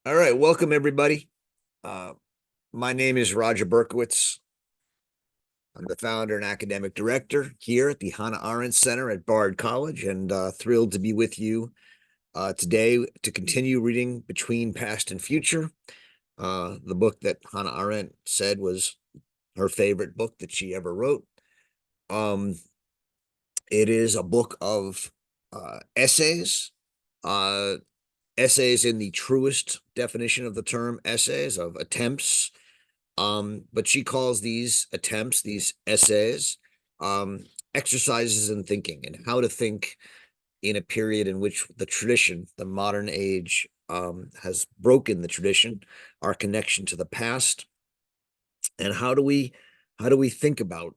All right, welcome everybody. Uh, my name is Roger Berkowitz. I'm the founder and academic director here at the Hannah Arendt Center at Bard College, and thrilled to be with you today to continue reading Between Past and Future, the book that Hannah Arendt said was her favorite book that she ever wrote. Um, it is a book of essays, uh, essays in the truest definition of the term essays, of attempts. But she calls these attempts, these essays, um, exercises in thinking and how to think in a period in which the tradition, the modern age, has broken the tradition, our connection to the past, and how do we think about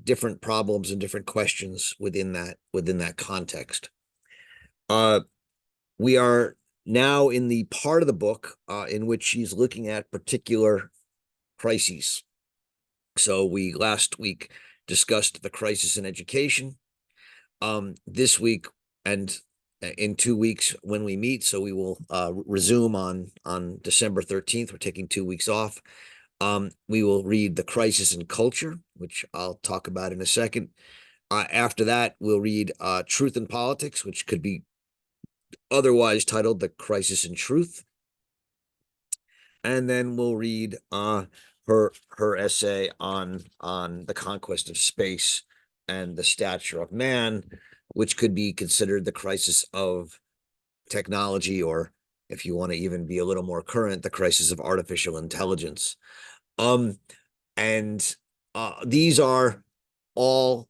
different problems and different questions within that context. Uh, we are now in the part of the book in which she's looking at particular crises. So we last week discussed the crisis in education. This week and in 2 weeks when we meet, so we will resume on December 13th. We're taking 2 weeks off. We will read The Crisis in Culture, which I'll talk about in a second. After that, we'll read Truth in Politics, which could be otherwise titled The Crisis in Truth. And then we'll read her essay on the conquest of space and the stature of man, which could be considered the crisis of technology, or if you want to even be a little more current, the crisis of artificial intelligence. Um, and these are all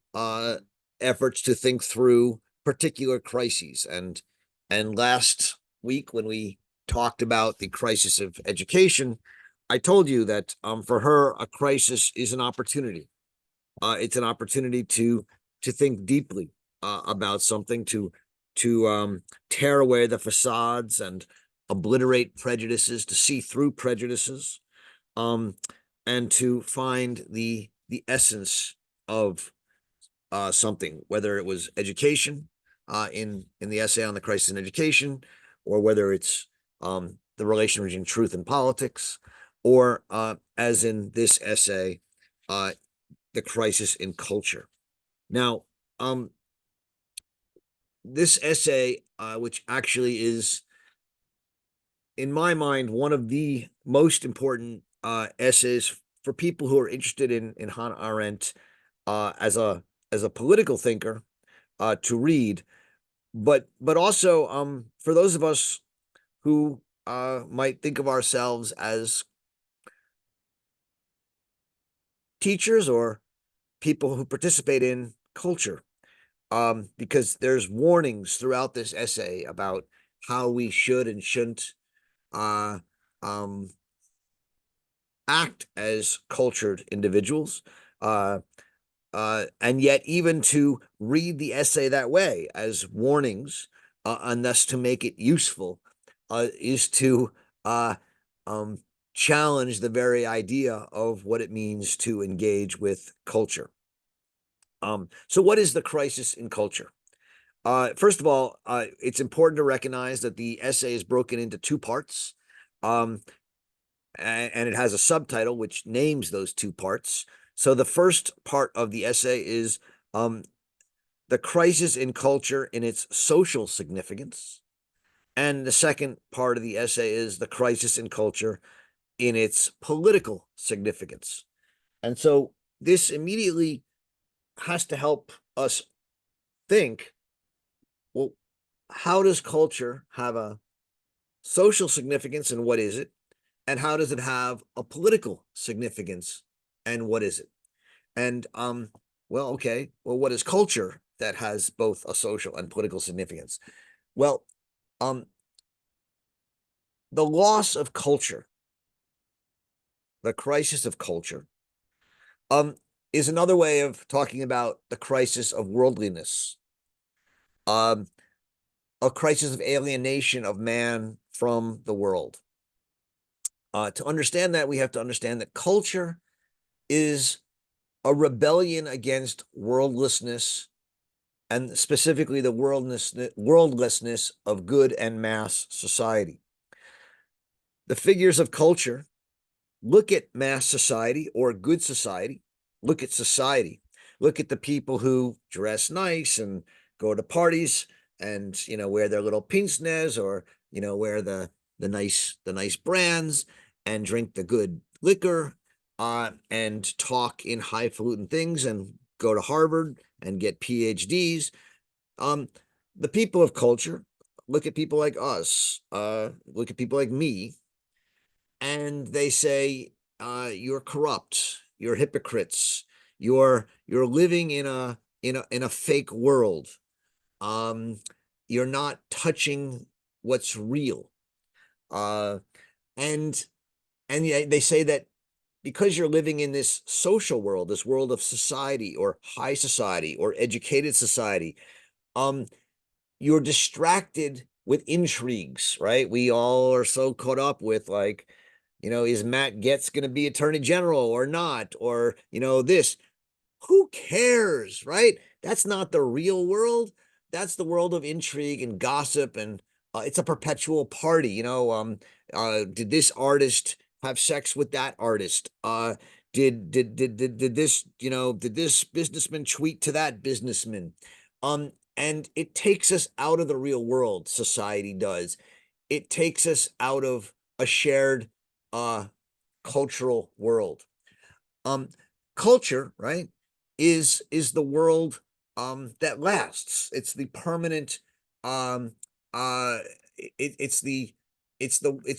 efforts to think through particular crises. And last week, when we talked about the crisis of education, I told you that for her, a crisis is an opportunity. It's an opportunity to think deeply about something, to tear away the facades and obliterate prejudices, to see through prejudices, um, and to find the essence of something, whether it was education in the essay on the crisis in education, or whether it's the relation between truth and politics, or as in this essay, uh, the crisis in culture. Now, this essay, which actually is, in my mind, one of the most important essays for people who are interested in Hannah Arendt as a political thinker to read, but also for those of us who might think of ourselves as teachers or people who participate in culture, because there's warnings throughout this essay about how we should and shouldn't uh, um, act as cultured individuals. And yet, even to read the essay that way, as warnings, and thus to make it useful, is to um, challenge the very idea of what it means to engage with culture. So, what is the crisis in culture? First of all, it's important to recognize that the essay is broken into two parts, um, and it has a subtitle which names those two parts. So, the first part of the essay is the crisis in culture in its social significance. And the second part of the essay is the crisis in culture in its political significance. And so this immediately has to help us think, well, how does culture have a social significance and what is it? And how does it have a political significance and what is it? And well, okay, well, what is culture that has both a social and political significance? Well, um, the loss of culture, the crisis of culture, um, is another way of talking about the crisis of worldliness, um, a crisis of alienation of man from the world. To understand that, we have to understand that culture is a rebellion against worldlessness, and specifically the worldlessness of good and mass society. The figures of culture look at mass society or good society, look at society, look at the people who dress nice and go to parties and, wear their little pince nez, or, wear the nice brands and drink the good liquor, and talk in highfalutin things and go to Harvard and get PhDs. Um, the people of culture look at people like us, look at people like me, and they say, you're corrupt, you're hypocrites, you're living in a fake world. Um, you're not touching what's real. Uh, and and they say that because you're living in this social world, this world of society or high society or educated society, um, you're distracted with intrigues, right? We all are so caught up with, like, is Matt Getz going to be attorney general or not? Or, this. Who cares, right? That's not the real world. That's the world of intrigue and gossip, and it's a perpetual party. Did this artist have sex with that artist? Did this did this businessman tweet to that businessman? And it takes us out of the real world. Society does. It takes us out of a shared uh cultural world. um Culture, right, is the world that lasts. It's the permanent. um it's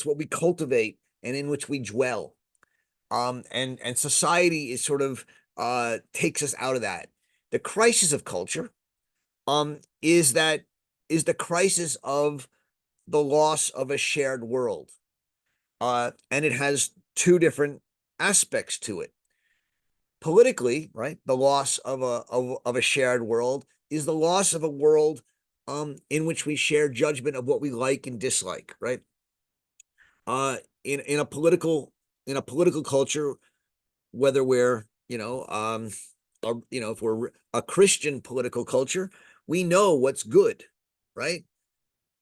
what we cultivate and in which we dwell. And society is sort of takes us out of that. The crisis of culture is the crisis of the loss of a shared world. And it has two different aspects to it. Politically, right, the loss of a shared world is the loss of a world in which we share judgment of what we like and dislike, right? uh in a political culture, whether we're if we're a Christian political culture, we know what's good, right?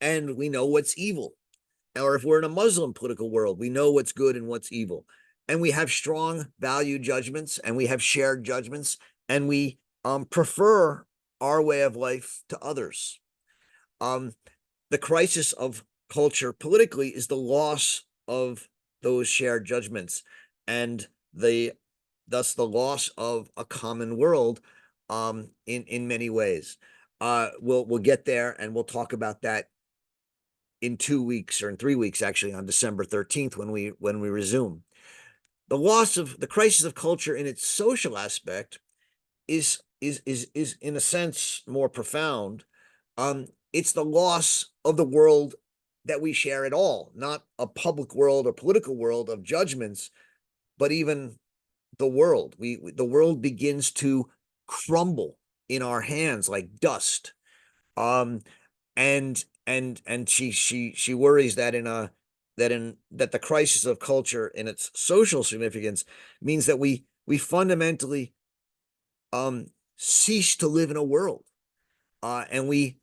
And we know what's evil. Or if we're in a Muslim political world, we know what's good and what's evil. And we have strong value judgments, and we have shared judgments, and we prefer our way of life to others. Um, the crisis of culture politically is the loss of those shared judgments, and thus the loss of a common world, in many ways. We'll get there, and we'll talk about that in 2 weeks, or in 3 weeks, actually, on December 13th, when we resume. The crisis of culture in its social aspect is in a sense more profound. It's the loss of the world that we share at all, not a public world or political world of judgments, but even the world. The world begins to crumble in our hands like dust. Um, and she worries that that the crisis of culture in its social significance means that we fundamentally cease to live in a world, and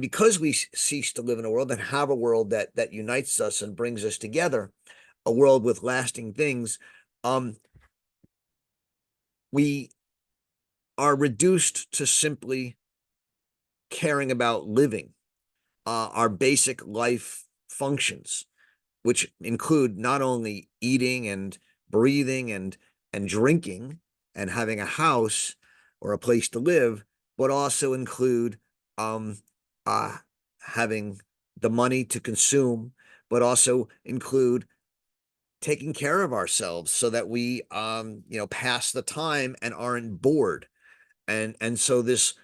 because we cease to live in a world and have a world that unites us and brings us together, a world with lasting things, we are reduced to simply caring about living our basic life functions, which include not only eating and breathing and drinking and having a house or a place to live, but also include um, uh, having the money to consume, but also include taking care of ourselves so that we pass the time and aren't bored. And so this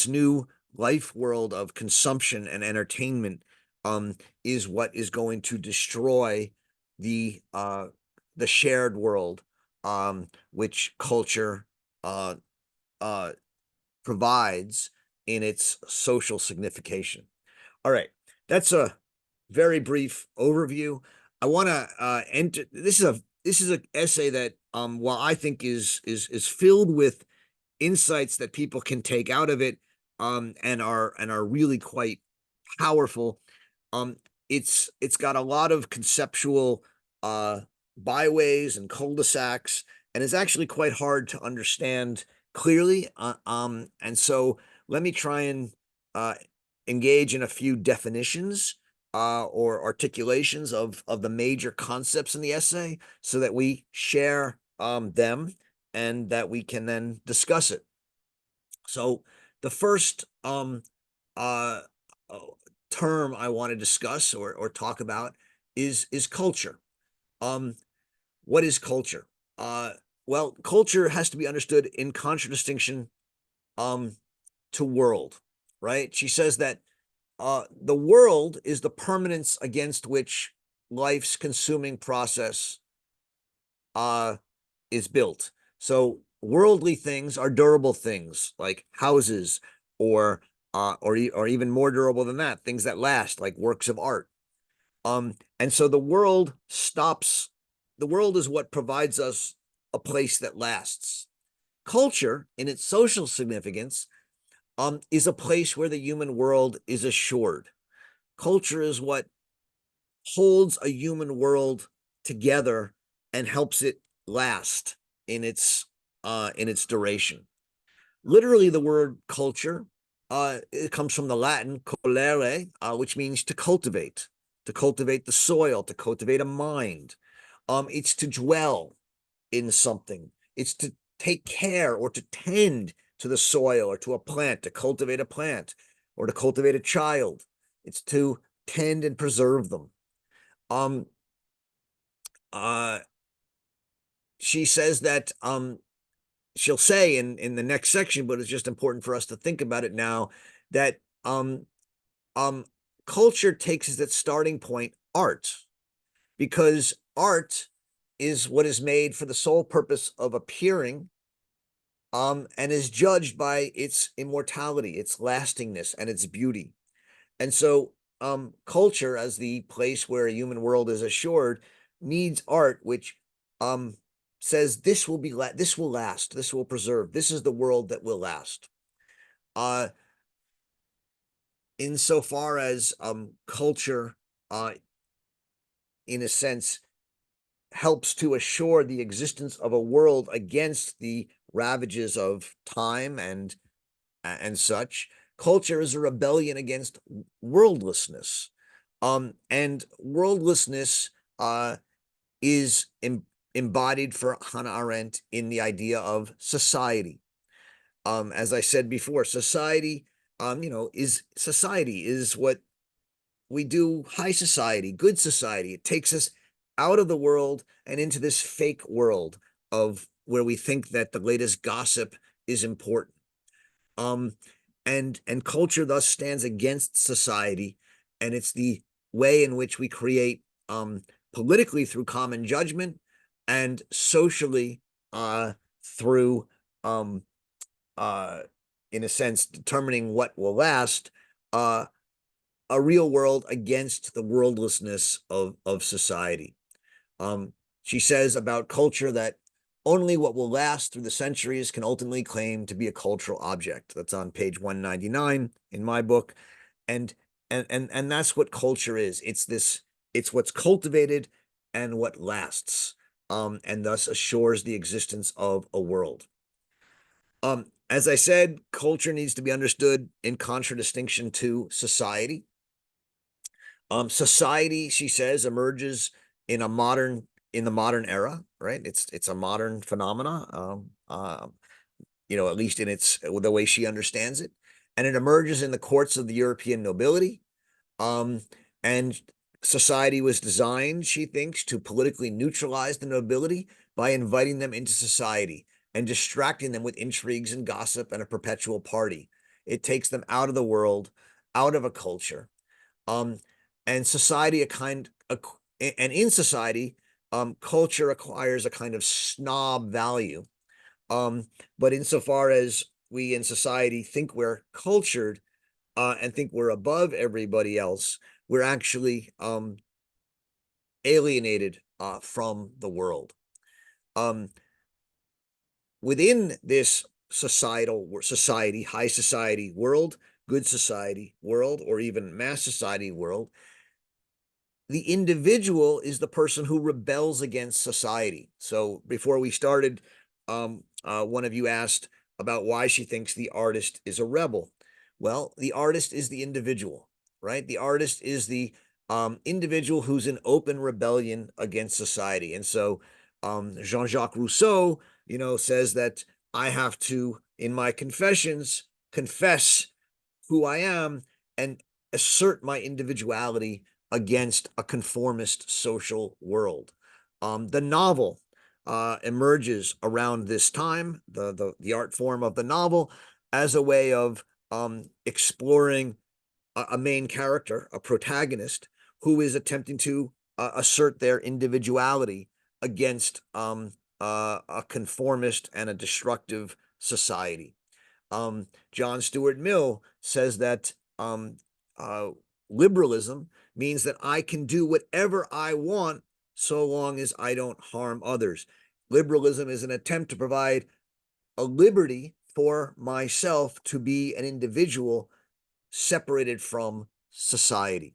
new life world of consumption and entertainment is what is going to destroy the shared world, which culture uh, uh, provides in its social signification. All right, that's a very brief overview. I want to enter. This is an essay that, while I think is filled with insights that people can take out of it, and are really quite powerful. Um, it's got a lot of conceptual byways and cul-de-sacs, and it's actually quite hard to understand clearly. And so let me try and engage in a few definitions or articulations of the major concepts in the essay, so that we share them and that we can then discuss it. So the first uh, term I want to discuss or talk about is culture. What is culture? Well, culture has to be understood in contradistinction um, to world, right? She says that the world is the permanence against which life's consuming process uh, is built. So worldly things are durable things like houses, or even more durable than that, things that last, like works of art. And so the world stops. The world is what provides us a place that lasts. Culture, in its social significance, is a place where the human world is assured. Culture is what holds a human world together and helps it last in its duration. Literally, the word culture it comes from the Latin colere, which means to cultivate the soil, to cultivate a mind. It's to dwell in something. It's to take care or to tend to the soil or to a plant, to cultivate a plant or to cultivate a child. It's to tend and preserve them. Um, uh, she says that she'll say in the next section, but it's just important for us to think about it now, that um, culture takes as its starting point art, because art is what is made for the sole purpose of appearing, and is judged by its immortality, its lastingness, and its beauty. And so, culture, as the place where a human world is assured, needs art, which um, says this will be this will last, this will preserve, this is the world that will last. Uh, Insofar as culture, uh, in a sense, helps to assure the existence of a world against the ravages of time and such. Culture is a rebellion against worldlessness. And worldlessness is embodied for Hannah Arendt in the idea of society. As I said before, society, is what we do. High society, good society. It takes us out of the world and into this fake world of where we think that the latest gossip is important. Um, and culture thus stands against society, and it's the way in which we create, politically through common judgment, and socially through um, uh, in a sense determining what will last, uh, a real world against the worldlessness of society. Um, she says about culture that only what will last through the centuries can ultimately claim to be a cultural object. That's on page 199 in my book. And and that's what culture is. It's what's cultivated and what lasts, and thus assures the existence of a world. As I said, culture needs to be understood in contradistinction to society. Society, she says, emerges in the modern era, right? It's a modern phenomena, at least in its the way she understands it, and it emerges in the courts of the European nobility. And society was designed, she thinks, to politically neutralize the nobility by inviting them into society and distracting them with intrigues and gossip and a perpetual party. It takes them out of the world, out of a culture. Um, and society, and in society, culture acquires a kind of snob value. But insofar as we in society think we're cultured, and think we're above everybody else, we're actually alienated from the world. Um, Within this high society world, good society world, or even mass society world, the individual is the person who rebels against society. So before we started, one of you asked about why she thinks the artist is a rebel. Well, the artist is the individual, right? The artist is the individual who's in open rebellion against society. And so Jean-Jacques Rousseau, says that I have to, in my confessions, confess who I am and assert my individuality against a conformist social world. The novel emerges around this time, the art form of the novel, as a way of exploring a main character, a protagonist, who is attempting to assert their individuality against a conformist and a destructive society. John Stuart Mill says that uh, liberalism means that I can do whatever I want so long as I don't harm others. Liberalism is an attempt to provide a liberty for myself to be an individual separated from society.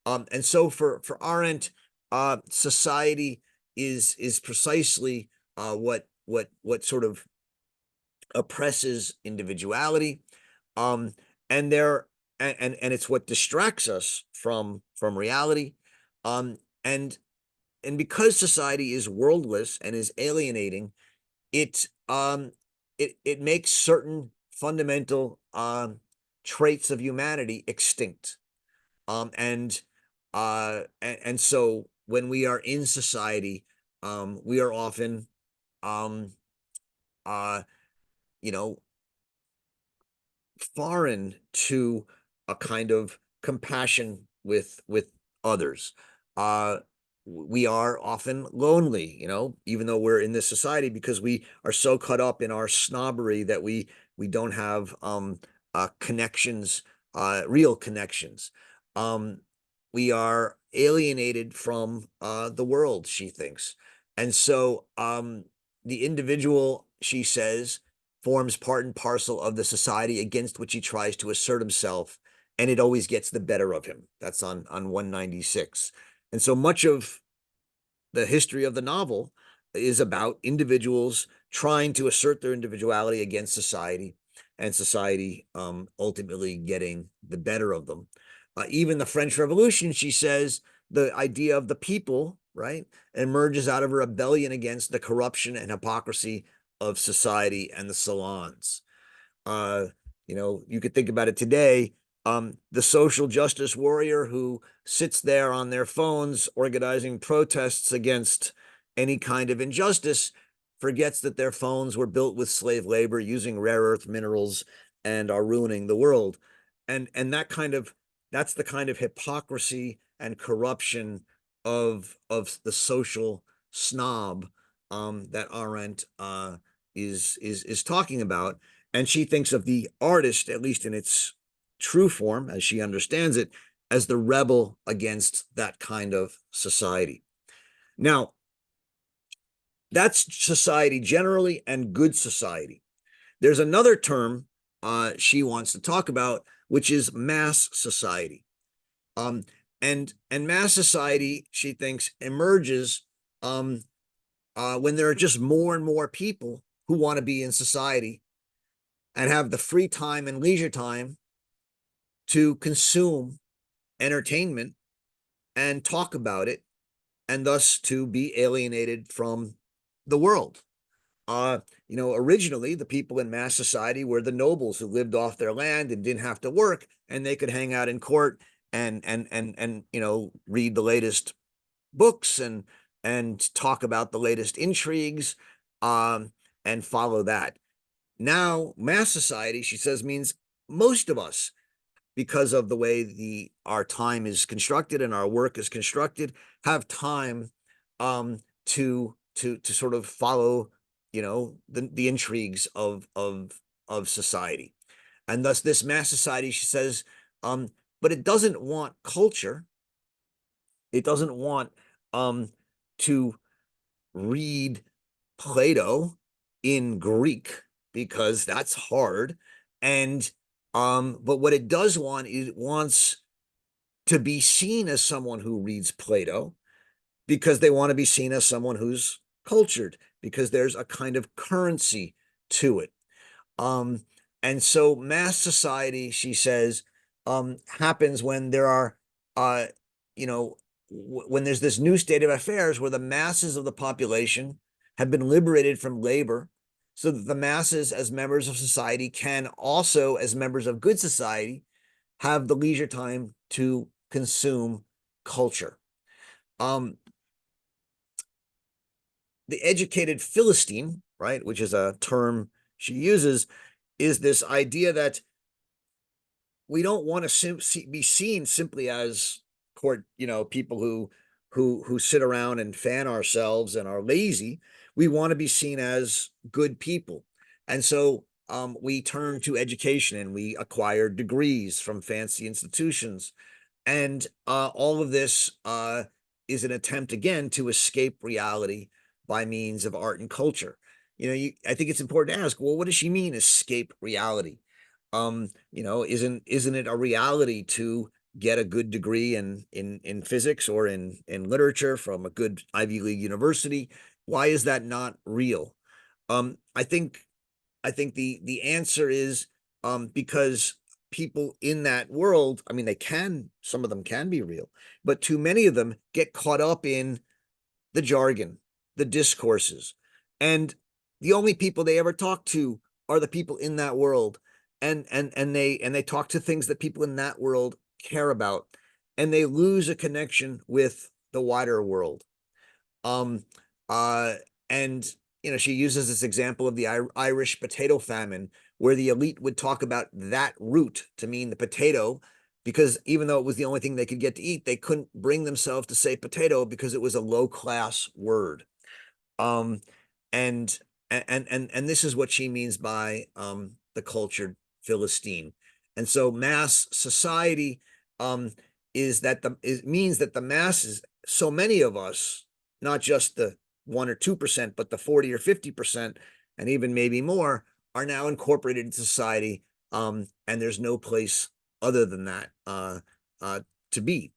And so for Arendt, society is precisely what sort of oppresses individuality, um, and there and it's what distracts us from reality, um, and and because society is worldless and is alienating, it it makes certain fundamental traits of humanity extinct, and so when we are in society, we are often um, uh, you know foreign to a kind of compassion with others. Uh, we are often lonely, even though we're in this society, because we are so caught up in our snobbery that we don't have connections, real connections. Um, we are alienated from the world, she thinks, and so the individual, she says, forms part and parcel of the society against which he tries to assert himself, and it always gets the better of him. That's on 196. And so much of the history of the novel is about individuals trying to assert their individuality against society, and society ultimately getting the better of them. Even the French Revolution, she says, the idea of the people, right, emerges out of a rebellion against the corruption and hypocrisy of society and the salons. Uh, you could think about it today. The social justice warrior who sits there on their phones organizing protests against any kind of injustice forgets that their phones were built with slave labor using rare earth minerals and are ruining the world. And that's the kind of hypocrisy and corruption of the social snob that Arendt is talking about. And she thinks of the artist, at least in its true form, as she understands it, as the rebel against that kind of society. Now, that's society generally and good society. There's another term she wants to talk about, which is mass society. Um, and mass society, she thinks, emerges when there are just more and more people who want to be in society and have the free time and leisure time to consume entertainment and talk about it, and thus to be alienated from the world. Originally the people in mass society were the nobles who lived off their land and didn't have to work, and they could hang out in court and read the latest books and talk about the latest intrigues, and follow that. Now, mass society, she says, means most of us, because of the way our time is constructed and our work is constructed, have time to sort of follow the intrigues of society. And thus this mass society, she says, but it doesn't want culture. It doesn't want to read Plato in Greek, because that's hard. And but what it does want, it wants to be seen as someone who reads Plato because they want to be seen as someone who's cultured, because there's a kind of currency to it. Um, and so mass society, she says, happens when there are, uh, you know, when there's this new state of affairs where the masses of the population have been liberated from labor, so that the masses, as members of society, can also, as members of good society, have the leisure time to consume culture. The educated Philistine, right, which is a term she uses, is this idea that we don't want to be seen simply as people who sit around and fan ourselves and are lazy. We want to be seen as good people, and so we turn to education and we acquire degrees from fancy institutions, and all of this is an attempt again to escape reality by means of art and culture. I think it's important to ask, well, what does she mean, escape reality? Isn't it a reality to get a good degree in physics or in literature from a good Ivy League university? Why is that not real? I think the answer is because people in that world, I mean, some of them can be real, but too many of them get caught up in the jargon, the discourses, and the only people they ever talk to are the people in that world, and they talk to things that people in that world care about, and they lose a connection with the wider world. Um, uh, and she uses this example of the Irish potato famine, where the elite would talk about that root to mean the potato, because even though it was the only thing they could get to eat, they couldn't bring themselves to say potato because it was a low class word. Um, and and this is what she means by the cultured Philistine. And so mass society um, means that the masses, so many of us, not just the 1 or 2%, but the 40 or 50%, and even maybe more, are now incorporated into society, and there's no place other than that uh, to be.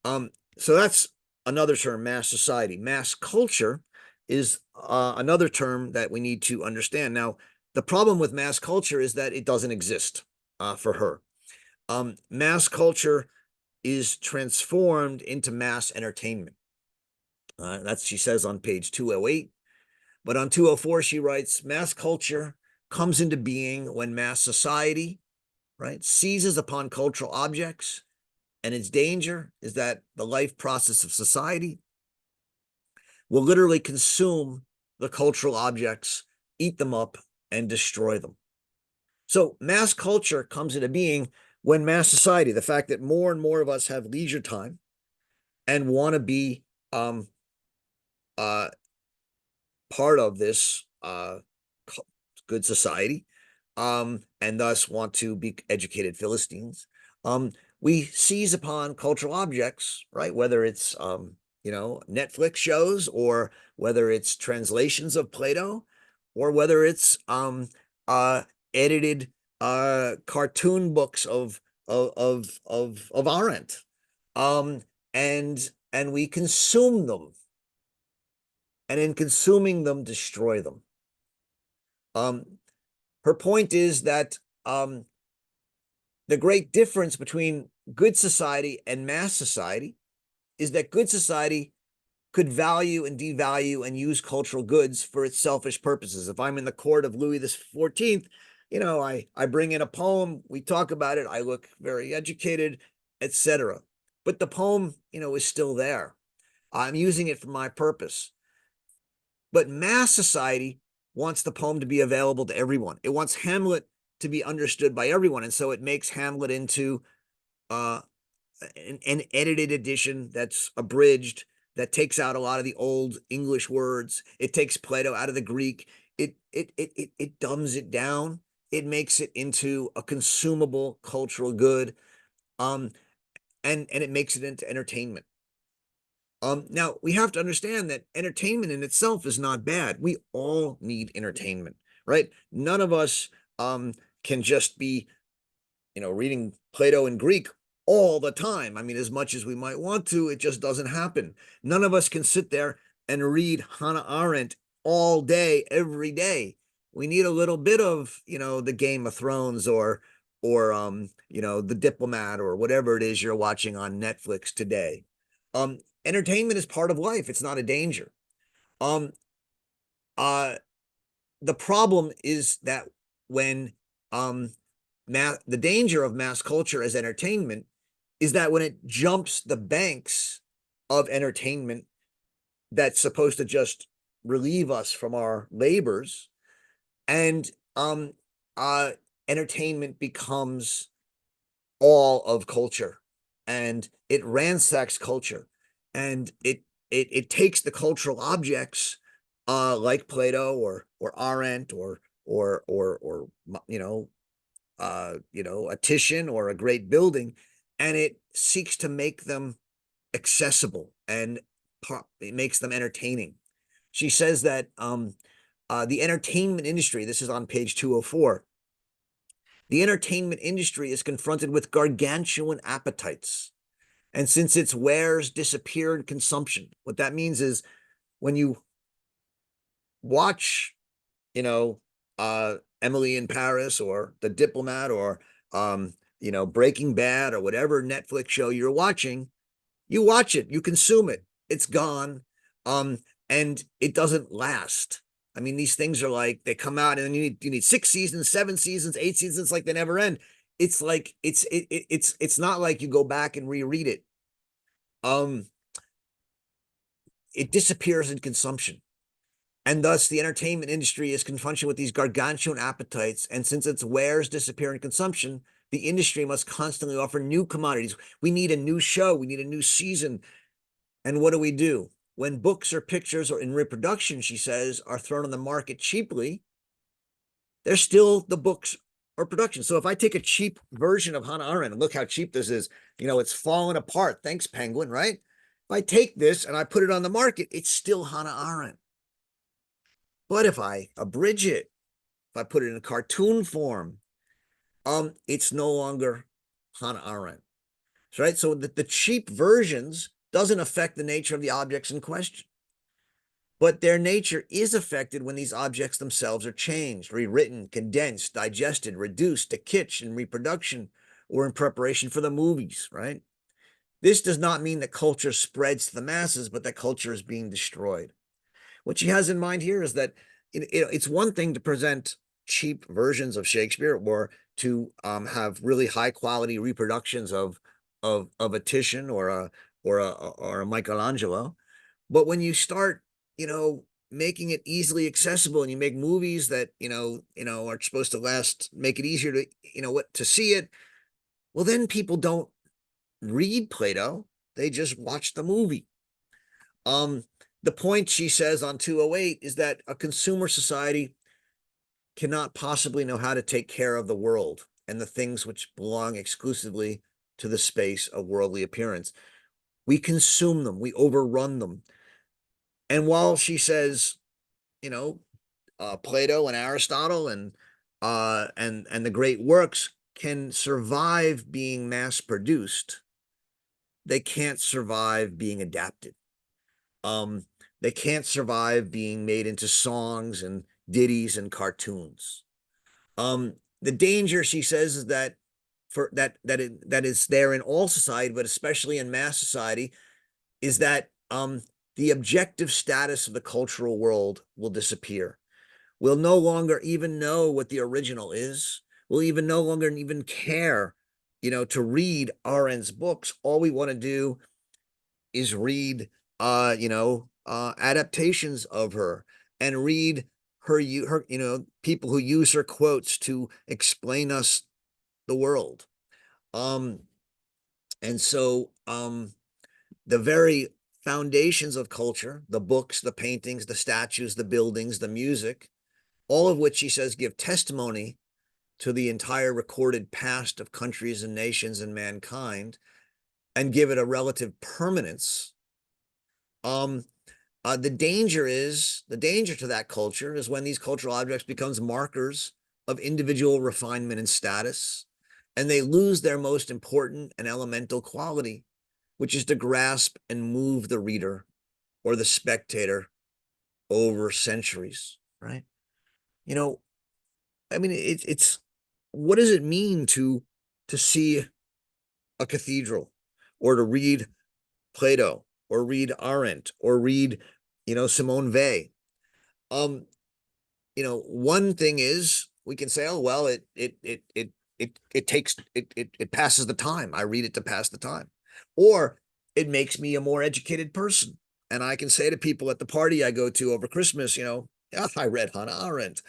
So that's another term, mass society. Mass culture is another term that we need to understand. Now, the problem with mass culture is that it doesn't exist for her. Mass culture is transformed into mass entertainment. That's, she says, on page 208. But on 204, she writes, mass culture comes into being when mass society, right, seizes upon cultural objects, and its danger is that the life process of society will literally consume the cultural objects, eat them up, and destroy them. So mass culture comes into being when mass society, the fact that more and more of us have leisure time and want to be uh, part of this good society, and thus want to be educated Philistines, we seize upon cultural objects, right? Whether it's Netflix shows, or whether it's translations of Plato, or whether it's uh, edited cartoon books of Arendt, um, and we consume them, and in consuming them, destroy them. Um, Her point is that the great difference between good society and mass society is that good society could value and devalue and use cultural goods for its selfish purposes. If I'm in the court of Louis XIV, I bring in a poem, we talk about it, I look very educated, etc. But the poem, is still there. I'm using it for my purpose. But mass society wants the poem to be available to everyone. It wants Hamlet to be understood by everyone. And so it makes Hamlet into uh, an edited edition that's abridged, that takes out a lot of the old English words. It takes Plato out of the Greek. It dumbs it down. It makes it into a consumable cultural good, and it makes it into entertainment. Now, we have to understand that entertainment in itself is not bad. We all need entertainment, right? None of us can just be, reading Plato in Greek all the time. I mean, as much as we might want to, it just doesn't happen. None of us can sit there and read Hannah Arendt all day, every day. We need a little bit of, the Game of Thrones or The Diplomat or whatever it is you're watching on Netflix today. Entertainment is part of life. It's not a danger. Um, uh, the problem is that when the danger of mass culture as entertainment is that when it jumps the banks of entertainment that's supposed to just relieve us from our labors, and uh entertainment becomes all of culture, and it ransacks culture, and it takes the cultural objects like Plato or Arendt or a Titian or a great building, and it seeks to make them accessible, and it makes them entertaining. She says that the entertainment industry, this is on page 204, the entertainment industry is confronted with gargantuan appetites. And since its wares disappear in consumption, what that means is when you watch, Emily in Paris or The Diplomat or, Breaking Bad or whatever Netflix show you're watching, you watch it, you consume it, it's gone, um, and it doesn't last. I mean, these things are like they come out and you need 6 seasons, 7 seasons, 8 seasons, like they never end. It's like it's not like you go back and reread it. Um, it disappears in consumption. And thus, the entertainment industry is confronted with these gargantuan appetites. And since its wares disappear in consumption, the industry must constantly offer new commodities. We need a new show. We need a new season. And what do? When books or pictures or in reproduction, she says, are thrown on the market cheaply, they're still the books or production. So if I take a cheap version of Hannah Arendt, and look how cheap this is, it's falling apart. Thanks, Penguin, right? If I take this and I put it on the market, it's still Hannah Arendt. But if I abridge it, if I put it in a cartoon form, it's no longer Hannah Arendt, right? So the cheap versions doesn't affect the nature of the objects in question. But their nature is affected when these objects themselves are changed, rewritten, condensed, digested, reduced to kitsch in reproduction or in preparation for the movies, right? This does not mean that culture spreads to the masses, but that culture is being destroyed. What she has in mind here is that it's one thing to present cheap versions of Shakespeare or to have really high quality reproductions of a Titian or a Michelangelo, but when you start, making it easily accessible, and you make movies that are supposed to last, make it easier to what to see it, well, then people don't read Plato; they just watch the movie. Um, the point, she says on 208, is that a consumer society cannot possibly know how to take care of the world and the things which belong exclusively to the space of worldly appearance. We consume them, we overrun them. And while she says, you know, Plato and Aristotle and the great works can survive being mass produced, they can't survive being adapted. Um, they can't survive being made into songs and ditties and cartoons. The danger, she says, is that that is there in all society, but especially in mass society, is that the objective status of the cultural world will disappear. We'll no longer even know what the original is. We'll even no longer even care, to read Arendt's books. All we want to do is read, adaptations of her, and read her, people who use her quotes to explain us the world. Um, and so, the very foundations of culture, the books, the paintings, the statues, the buildings, the music, all of which she says give testimony to the entire recorded past of countries and nations and mankind and give it a relative permanence. The danger to that culture is when these cultural objects becomes markers of individual refinement and status, and they lose their most important and elemental quality, which is to grasp and move the reader or the spectator over centuries, right? You know, I mean, it's what does it mean to see a cathedral or to read Plato or read Arendt or read, Simone Weil? Um, one thing is we can say, oh well, it takes it passes the time. I read it to pass the time, or it makes me a more educated person. And I can say to people at the party I go to over Christmas, yeah, I read Hannah Arendt.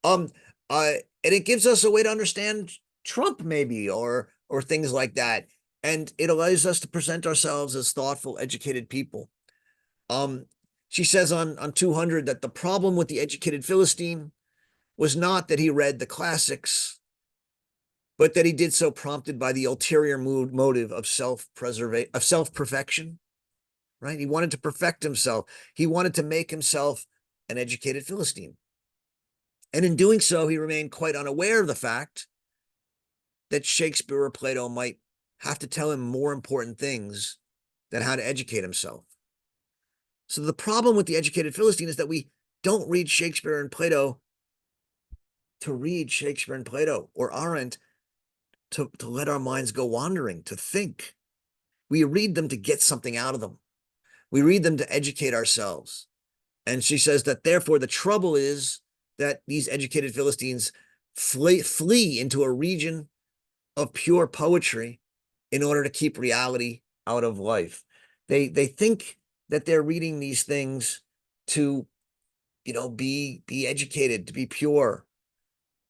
Um, and it gives us a way to understand Trump, maybe, or things like that, and it allows us to present ourselves as thoughtful, educated people. Um, she says on 200 that the problem with the educated Philistine was not that he read the classics, but that he did so prompted by the ulterior motive of self-preservation, of self-perfection, right? He wanted to perfect himself. He wanted to make himself an educated Philistine. And in doing so, he remained quite unaware of the fact that Shakespeare or Plato might have to tell him more important things than how to educate himself. So the problem with the educated Philistine is that we don't read Shakespeare and Plato to read Shakespeare and Plato or Arendt to let our minds go wandering, to think. We read them to get something out of them. We read them to educate ourselves. And she says that therefore the trouble is that these educated Philistines flee into a region of pure poetry in order to keep reality out of life. They think that they're reading these things to, be educated, to be pure.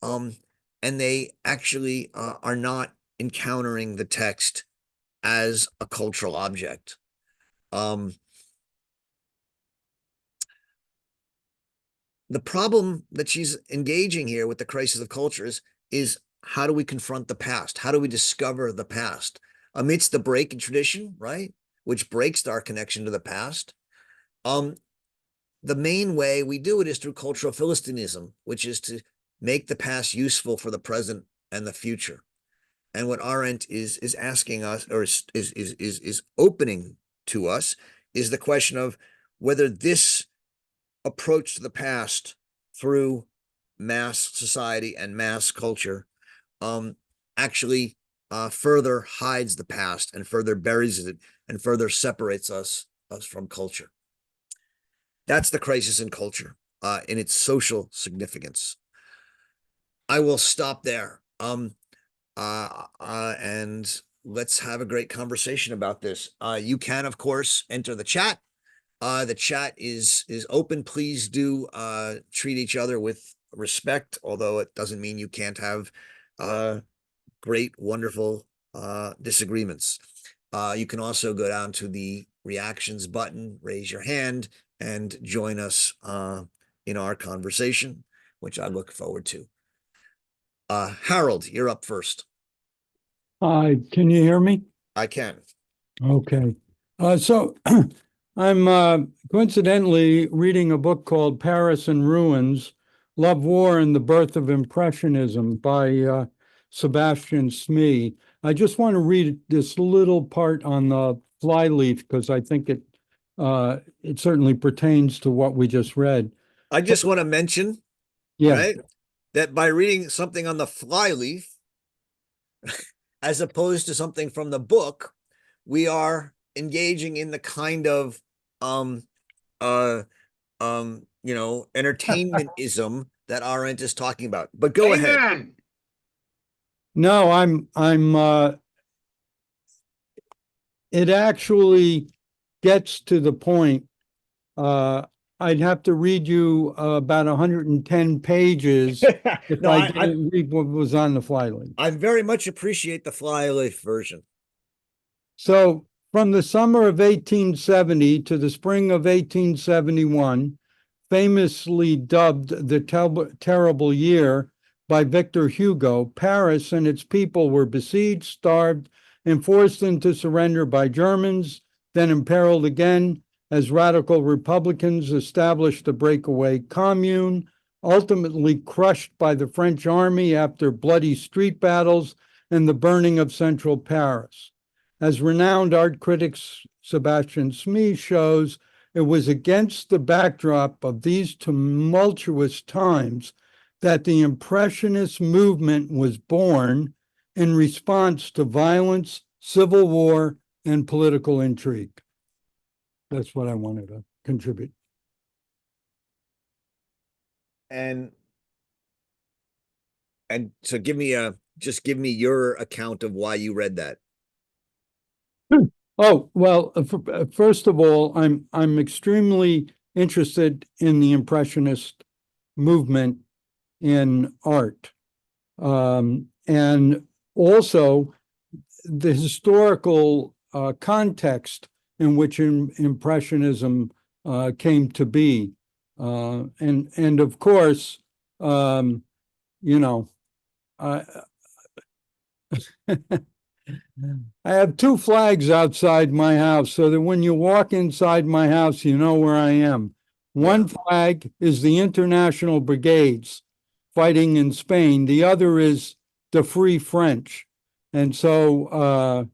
And they actually are not encountering the text as a cultural object. The problem that she's engaging here with the crisis of cultures is how do we confront the past? How do we discover the past amidst the break in tradition, right? Which breaks our connection to the past. The main way we do it is through cultural philistinism, which is to make the past useful for the present and the future. And what Arendt is asking us, or is opening to us, is the question of whether this approach to the past through mass society and mass culture actually further hides the past and further buries it and further separates us from culture. That's the crisis in culture in its social significance. I will stop there. And let's have a great conversation about this. You can, of course, enter the chat. The chat is open. Please do treat each other with respect, although it doesn't mean you can't have great, wonderful disagreements. You can also go down to the reactions button, raise your hand, and join us in our conversation, which I look forward to. Harold, you're up first. Hi, can you hear me? I can. Okay. So I'm coincidentally reading a book called Paris in Ruins, Love, War, and the Birth of Impressionism by Sebastian Smee. I just want to read this little part on the flyleaf because I think it certainly pertains to what we just read. I just want to mention, Yeah. right, that by reading something on the flyleaf, as opposed to something from the book, we are engaging in the kind of entertainmentism that Arendt is talking about. But go ahead. No, it actually gets to the point. I'd have to read you about 110 pages if No, I didn't read what was on the flyleaf. I very much appreciate the flyleaf version. So from the summer of 1870 to the spring of 1871, famously dubbed the terrible year by Victor Hugo, Paris and its people were besieged, starved, and forced into surrender by Germans, then imperiled again as radical Republicans established a breakaway commune, ultimately crushed by the French army after bloody street battles and the burning of central Paris. As renowned art critic Sebastian Smee shows, it was against the backdrop of these tumultuous times that the Impressionist movement was born in response to violence, civil war, and political intrigue. That's what I wanted to contribute. And so give me your account of why you read that. Oh, well, first of all, I'm extremely interested in the Impressionist movement in art. And also the historical context in which Impressionism came to be. And of course, you know, I I have two flags outside my house so that when you walk inside my house, you know where I am. Yeah. One flag is the International Brigades fighting in Spain. The other is the Free French. And so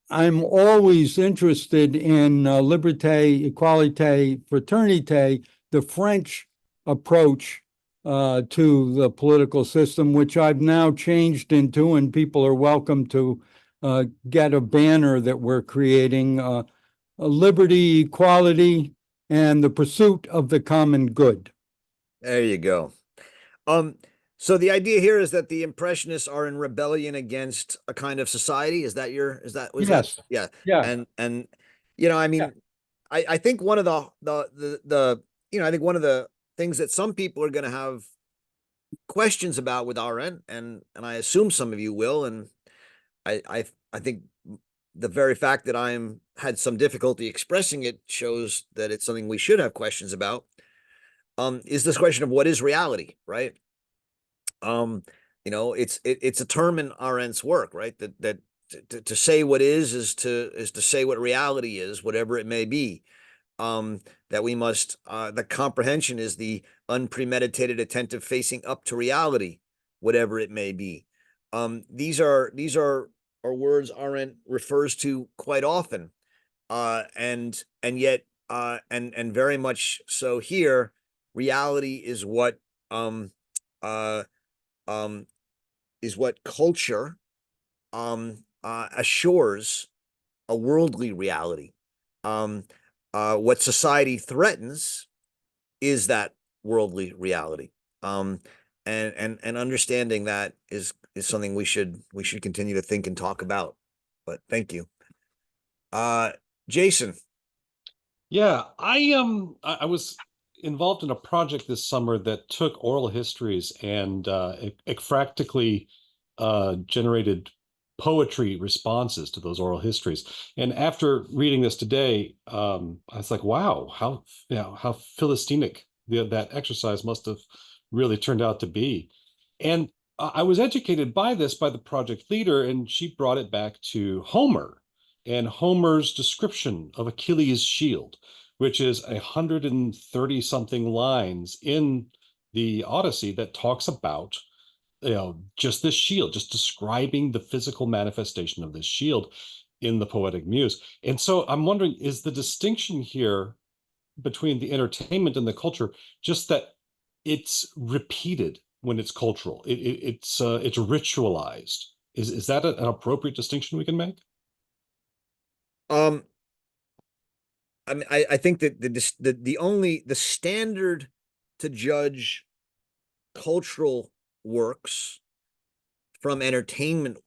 I'm always interested in liberté, equalité, fraternité, the French approach to the political system, which I've now changed into, and people are welcome to get a banner that we're creating, liberty, equality, and the pursuit of the common good. There you go. Um, so the idea here is that the Impressionists are in rebellion against a kind of society. Was that Yes. yeah. Yeah. And I Yeah. mean, I think one of the I think one of the things that some people are gonna have questions about with RN, and I assume some of you will, and I think the very fact that I'm had some difficulty expressing it shows that it's something we should have questions about. Is this question of what is reality, right? Um, it's a term in Arendt's work, right? That to say what is to say what reality is, whatever it may be. That we must the comprehension is the unpremeditated attentive facing up to reality, whatever it may be. These are words Arendt refers to quite often, and yet and very much so here, reality um uh um is what culture assures a worldly reality. Um, what society threatens is that worldly reality. Um, and understanding that is something we should continue to think and talk about. But thank you, uh, Jason. Yeah, I was involved in a project this summer that took oral histories and it practically generated poetry responses to those oral histories. And after reading this today, I was like, wow, how philistinic that exercise must have really turned out to be. And I was educated by this by the project leader, and she brought it back to Homer and Homer's description of Achilles' shield, which is 130 something lines in the Odyssey that talks about just this shield, just describing the physical manifestation of this shield in the poetic muse. And so I'm wondering, is the distinction here between the entertainment and the culture just that it's repeated when it's cultural, it's ritualized? Is that an appropriate distinction we can make? Um, I mean, I think that the only the standard to judge cultural works from entertainment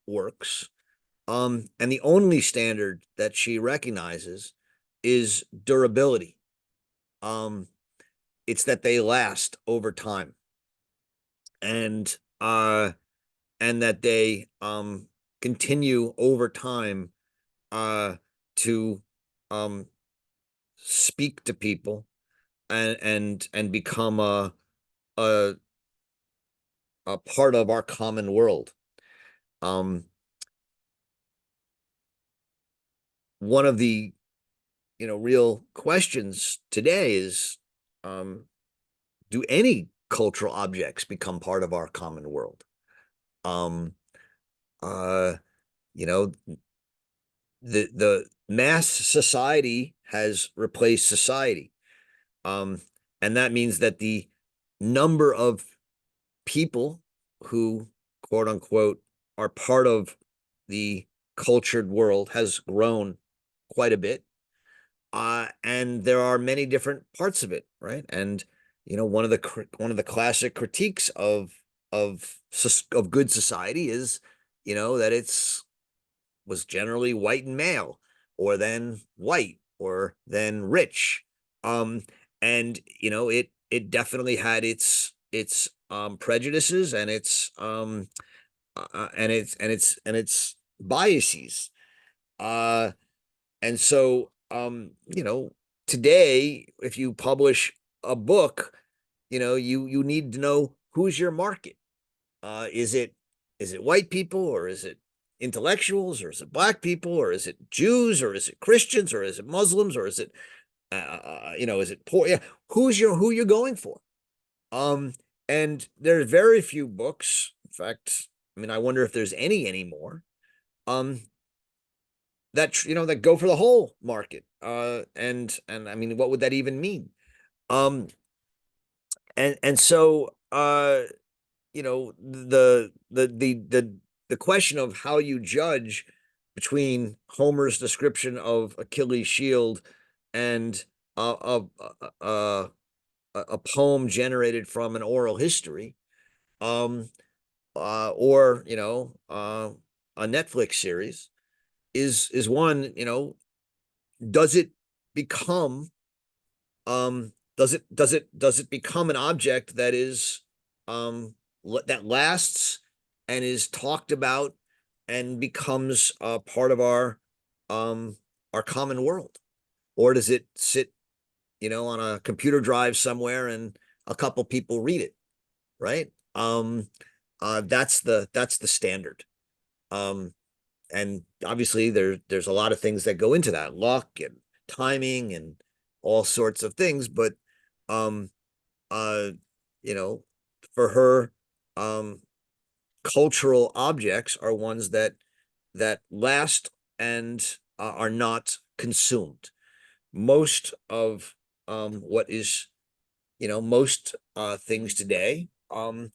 works, and the only standard that she recognizes is durability. Um, it's that they last over time, and and that they continue over time to um speak to people and become a a part of our common world. Um, one of the real questions today is, um, do any cultural objects become part of our common world? Um, uh, you know, the mass society has replaced society. And that means that the number of people who, quote unquote, are part of the cultured world has grown quite a bit. And there are many different parts of it, right? And one of the classic critiques of good society is, that it's was generally white and male, or then white, or then rich. Um, and it definitely had its prejudices and its biases. Uh, and so today, if you publish a book, you need to know who's your market. Is it white people, or is it intellectuals, or is it black people, or is it Jews, or is it Christians, or is it Muslims, or is it is it poor? Yeah, who you're going for? Um, and there's very few books. In fact, I mean, I wonder if there's any anymore. Um, that go for the whole market. And I mean, what would that even mean? Um, and so the question of how you judge between Homer's description of Achilles' shield and a a poem generated from an oral history, um, or a Netflix series, is one. Does it become does it become an object that is that lasts and is talked about and becomes a part of our common world, or does it sit on a computer drive somewhere and a couple people read it, right? That's the standard. um and obviously there's a lot of things that go into that, luck and timing and all sorts of things, but um uh you know for her, um cultural objects are ones that last and are not consumed. Most of what is most things today are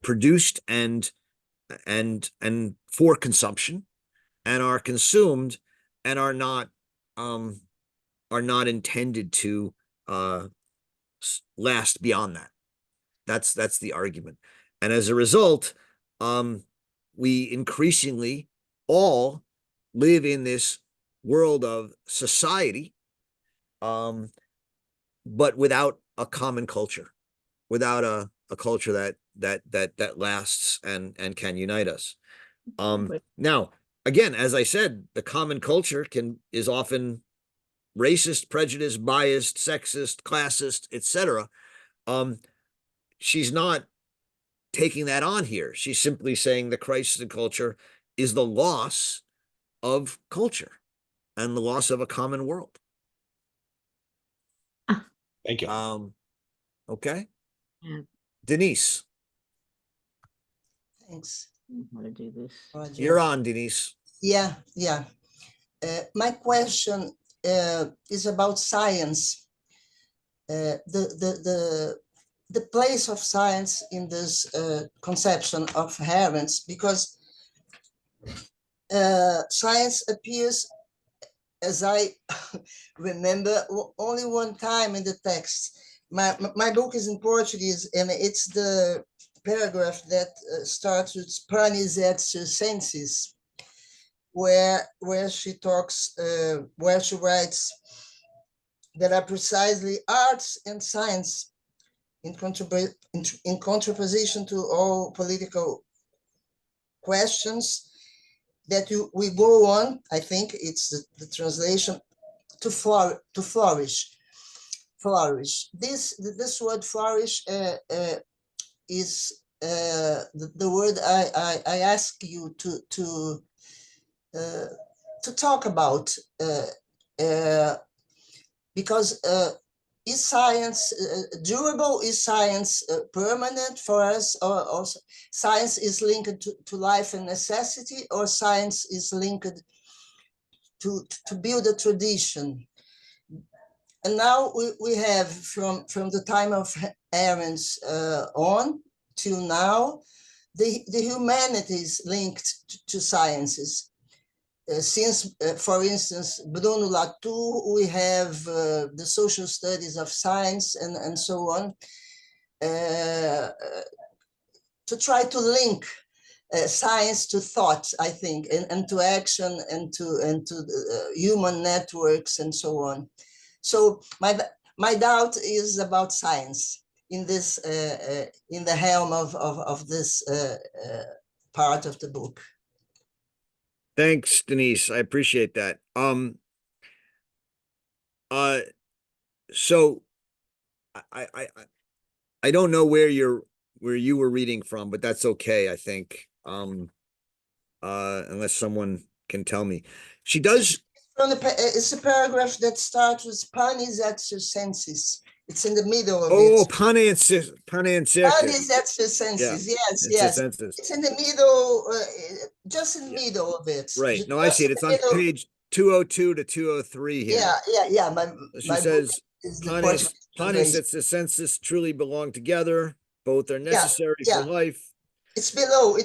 produced and for consumption, and are consumed, and um are not intended to uh last beyond that. That's the argument. And as a result, um we increasingly all live in this world of society, um but without a common culture, without a culture that lasts and can unite us. Now, again, as I said, the common culture is often racist, prejudiced, biased, sexist, classist, etc. Um, she's not taking that on here. She's simply saying the crisis in culture is the loss of culture and the loss of a common world. Thank you. Okay. Yeah. Denise. Thanks. How to do this. Roger. You're on, Denise. Yeah. My question is about science. The place of science in this conception of Herent's, because science appears, as I remember, only one time in the text. My book is in Portuguese, and it's the paragraph that starts with "Pranis et circenses," where she talks, where she writes that are precisely arts and science in contraposition to all political questions that we go on. I think it's the translation to flourish. This word flourish is the word I ask you to talk about, because is science durable? Is science permanent for us? Or science is linked to life and necessity, or science is linked to build a tradition? And now we have from the time of Ahrens on till now, the humanities linked to sciences. Since, for instance, Bruno Latour, we have the social studies of science and so on, to try to link science to thought, I think, and to action and to human networks and so on. So my doubt is about science in this in the helm of this part of the book. Thanks, Denise. I appreciate that. So I don't know where you were reading from, but that's okay, I think. Unless someone can tell me. She does. It's a paragraph that starts with panis exercenses. It's in the middle of Oh, it. panis Panis exercenses. Yeah, Yes, yes. It's in the middle, just in the middle of it. Right. No, I see it. It's on page 202 to 203 here. Yeah. She says, is the panis exercenses truly belong together. Both are necessary for life. It's below.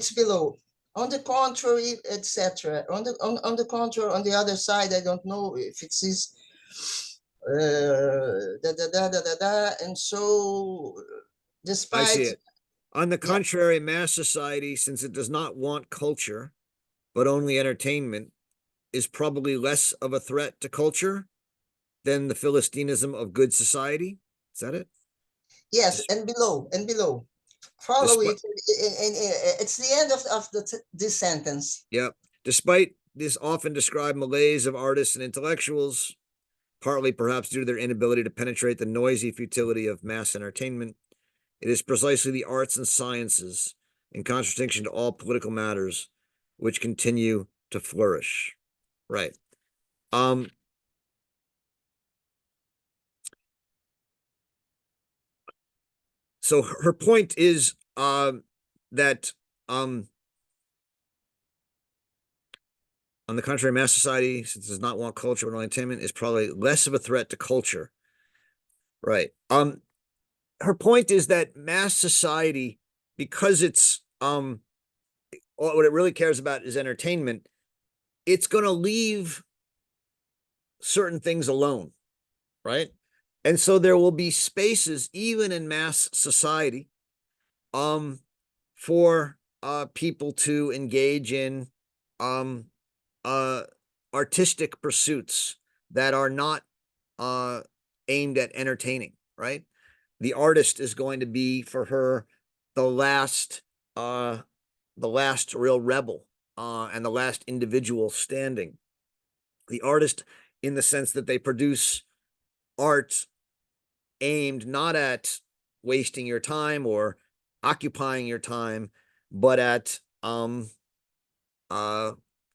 On the contrary, etc. On the contrary, on the other side, I don't know if it is and so despite. I see it. On the contrary, mass society, since it does not want culture, but only entertainment, is probably less of a threat to culture than the philistinism of good society. Is that it? Yes, and below. Follow it. It's the end of this sentence. Yep. Despite this often described malaise of artists and intellectuals, partly perhaps due to their inability to penetrate the noisy futility of mass entertainment, it is precisely the arts and sciences, in contradistinction to all political matters, which continue to flourish. Right. So her point is that on the contrary, mass society, since it does not want culture or entertainment, is probably less of a threat to culture. Right. Her point is that mass society, because it's what it really cares about is entertainment, it's going to leave certain things alone, right? And so there will be spaces, even in mass society, for people to engage in artistic pursuits that are not aimed at entertaining, right? The artist is going to be for her the last real rebel and the last individual standing. The artist, in the sense that they produce art aimed not at wasting your time or occupying your time, but at you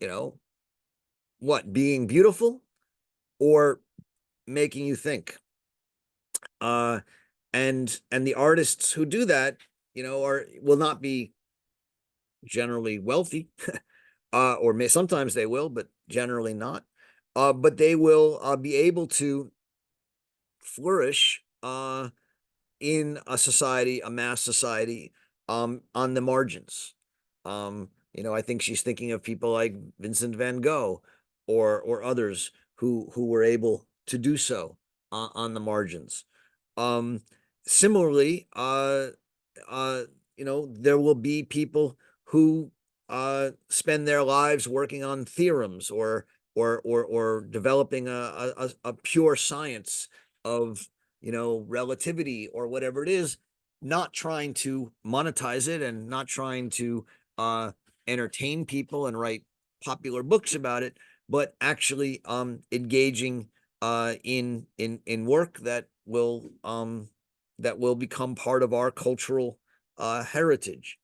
know, what, being beautiful or making you think. And the artists who do that, will not be generally wealthy, or sometimes they will, but generally not. But they will be able to flourish in a society, a mass society, on the margins. I think she's thinking of people like Vincent van Gogh or others who were able to do so on the margins. Similarly, there will be people who spend their lives working on theorems or developing a pure science of relativity or whatever it is, not trying to monetize it and not trying to entertain people and write popular books about it, but actually engaging in work that will become part of our cultural heritage.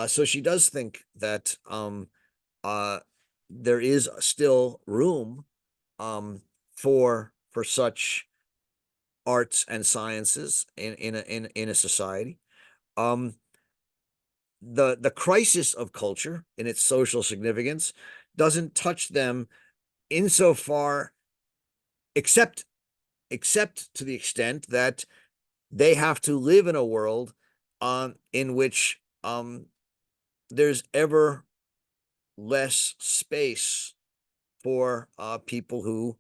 So she does think that there is still room for such arts and sciences in a society. The crisis of culture in its social significance doesn't touch them insofar, except to the extent that they have to live in a world in which there's ever less space for people who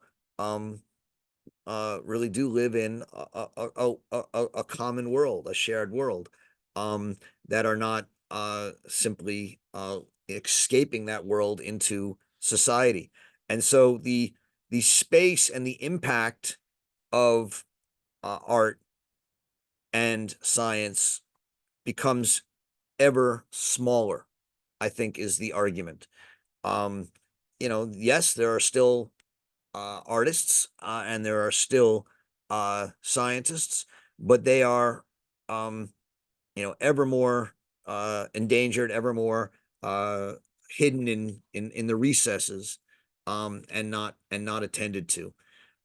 really do live in a common world, a shared world, that are not simply escaping that world into society. And so the space and the impact of art and science becomes ever smaller, I think, is the argument. Yes, there are still artists and there are still scientists, but they are, ever more endangered, ever more hidden in the recesses, and not attended to.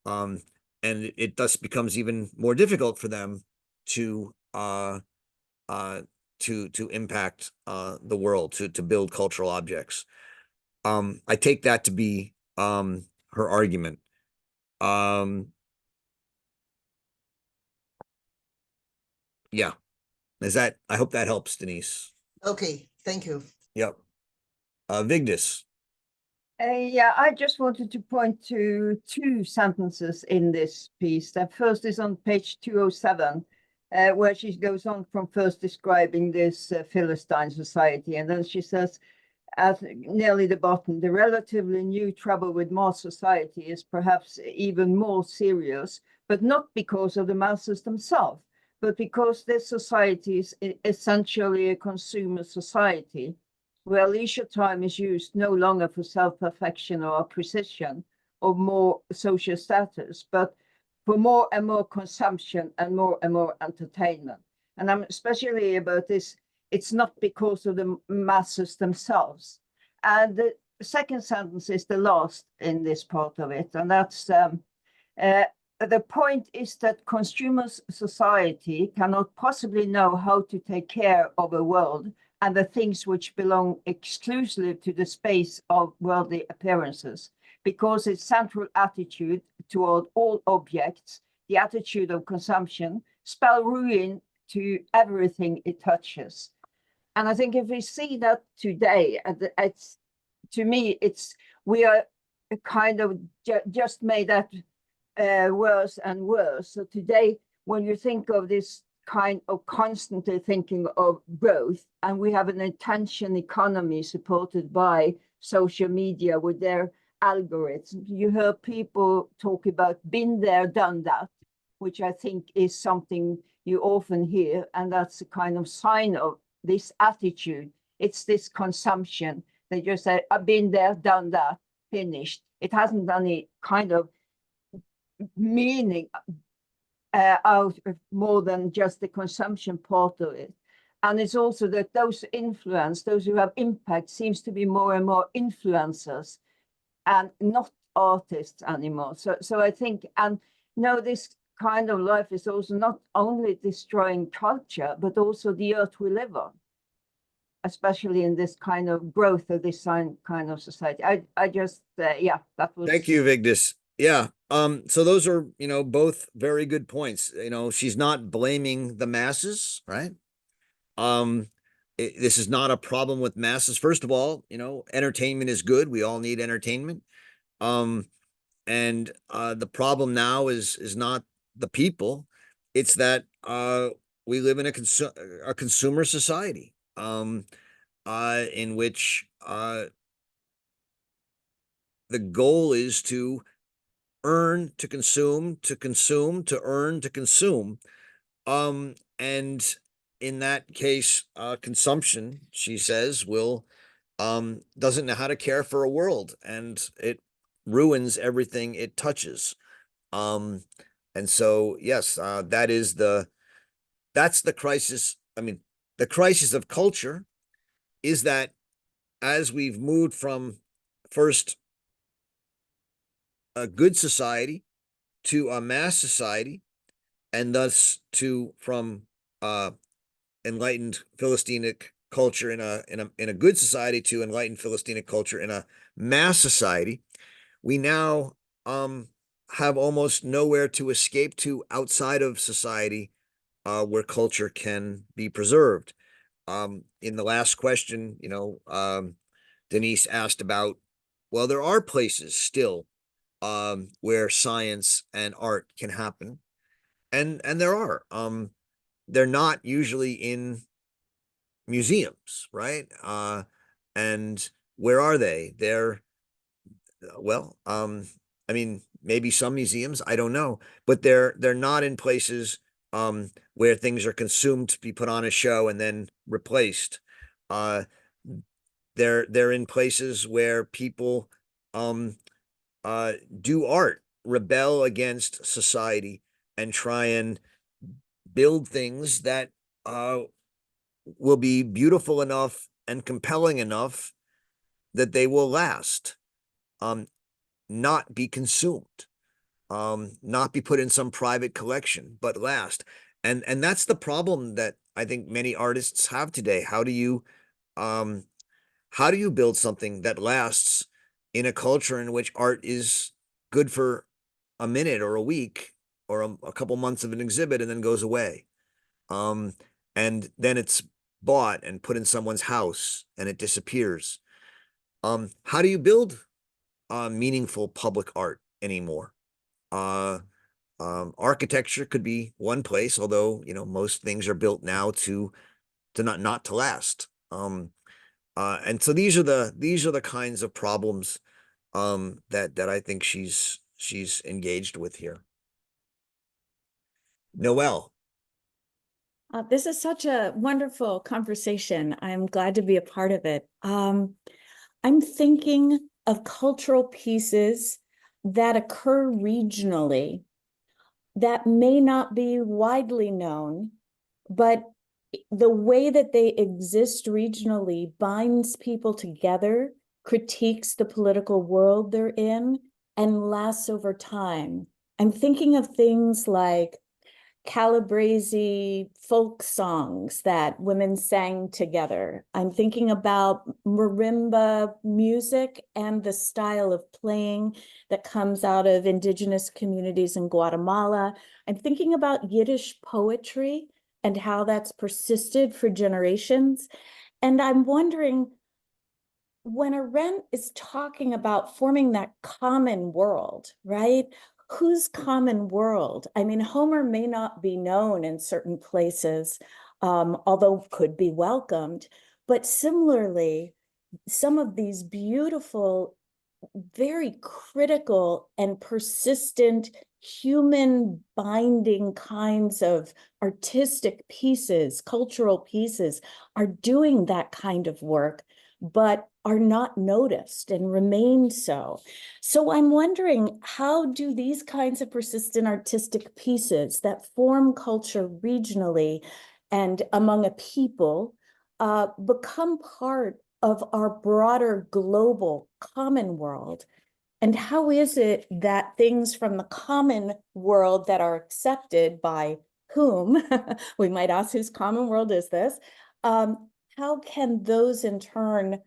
Um, and it thus becomes even more difficult for them to uh, to impact the world, to build cultural objects. I take that to be her argument. Um, yeah. I hope that helps, Denise. Okay, thank you. Yep. Vigdis. Yeah, I just wanted to point to two sentences in this piece. The first is on page 207, where she goes on from first describing this Philistine society, and then she says, at nearly the bottom, the relatively new trouble with mass society is perhaps even more serious, but not because of the masses themselves, but because this society is essentially a consumer society, where leisure time is used no longer for self-perfection or acquisition of more social status, but for more and more consumption and more entertainment. And I'm especially about this, it's not because of the masses themselves. And the second sentence is the last in this part of it, and that's the point is that consumer society cannot possibly know how to take care of a world and the things which belong exclusively to the space of worldly appearances, because its central attitude toward all objects, the attitude of consumption, spell ruin to everything it touches. And I think if we see that today, it's, to me, we are kind of just made that worse and worse. So today, when you think of this kind of constantly thinking of growth, and we have an attention economy supported by social media with their algorithms, you hear people talk about been there, done that, which I think is something you often hear, and that's a kind of sign of this attitude. It's this consumption. They just say, I've been there, done that, finished. It hasn't any kind of meaning out of more than just the consumption part of it. And it's also that those who have impact, seems to be more and more influencers and not artists anymore. So I think, and this kind of life is also not only destroying culture, but also the earth we live on, especially in this kind of growth of this kind of society. I just, yeah, that was. Thank you, Vigdis. Yeah. So those are, both very good points. She's not blaming the masses, right? This is not a problem with masses. First of all, entertainment is good. We all need entertainment. And the problem now is not the people. It's that we live in a consumer society, in which the goal is to earn, to consume, to earn, to consume. And in that case, consumption, she says, doesn't know how to care for a world, and it ruins everything it touches. And so, yes, that's the crisis. I mean, the crisis of culture is that as we've moved from first a good society to a mass society, and thus from enlightened Philistinic culture in a good society to enlightened Philistinic culture in a mass society, we now have almost nowhere to escape to outside of society where culture can be preserved. In the last question, Denise asked about, well, there are places still where science and art can happen, and there are. They're not usually in museums, right? And where are they? They're well, I mean, maybe some museums, I don't know, but they're not in places where things are consumed to be put on a show and then replaced. Uh, they're in places where people um do art, rebel against society, and try and build things that will be beautiful enough and compelling enough that they will last, not be consumed, not be put in some private collection, but last. And that's the problem that I think many artists have today. Um, how do you build something that lasts in a culture in which art is good for a minute or a week or a couple months of an exhibit and then goes away? Um, and then it's bought and put in someone's house and it disappears. How do you build meaningful public art anymore? Uh, Architecture could be one place, although most things are built now to not to last. And so these are the kinds of problems that I think she's engaged with here. Noelle. This is such a wonderful conversation. I'm glad to be a part of it. I'm thinking of cultural pieces that occur regionally that may not be widely known, but the way that they exist regionally binds people together, critiques the political world they're in, and lasts over time. I'm thinking of things like Calabrese folk songs that women sang together. I'm thinking about marimba music and the style of playing that comes out of indigenous communities in Guatemala. I'm thinking about Yiddish poetry and how that's persisted for generations. And I'm wondering, when Arendt is talking about forming that common world, right? Whose common world? I mean, Homer may not be known in certain places, although could be welcomed. But similarly, some of these beautiful, very critical and persistent human binding kinds of artistic pieces, cultural pieces, are doing that kind of work, but are not noticed and remain so. So I'm wondering, how do these kinds of persistent artistic pieces that form culture regionally and among a people become part of our broader global common world? And how is it that things from the common world that are accepted by whom, we might ask whose common world is this, how can those in turn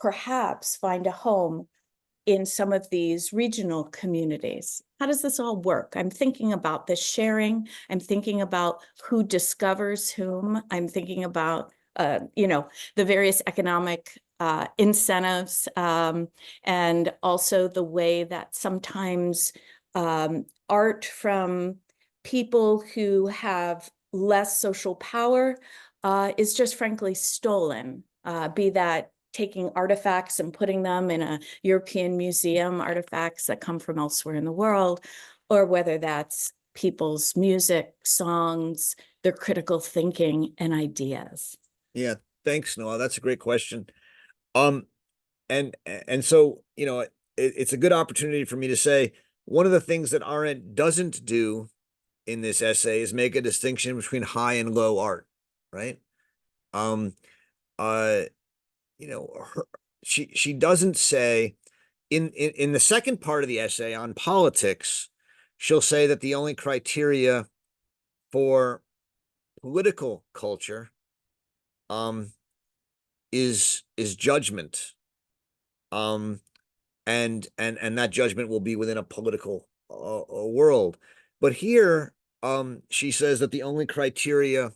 perhaps find a home in some of these regional communities? How does this all work? I'm thinking about the sharing. I'm thinking about who discovers whom. I'm thinking about, the various economic incentives, and also the way that sometimes art from people who have less social power is just frankly stolen, be that taking artifacts and putting them in a European museum, artifacts that come from elsewhere in the world, or whether that's people's music, songs, their critical thinking and ideas. Yeah, thanks, Noah. That's a great question. Um, and so it's a good opportunity for me to say one of the things that Arendt doesn't do in this essay is make a distinction between high and low art, right? Um, uh, she doesn't say in the second part of the essay on politics, she'll say that the only criteria for political culture is judgment. And that judgment will be within a political world. But here, she says that the only criteria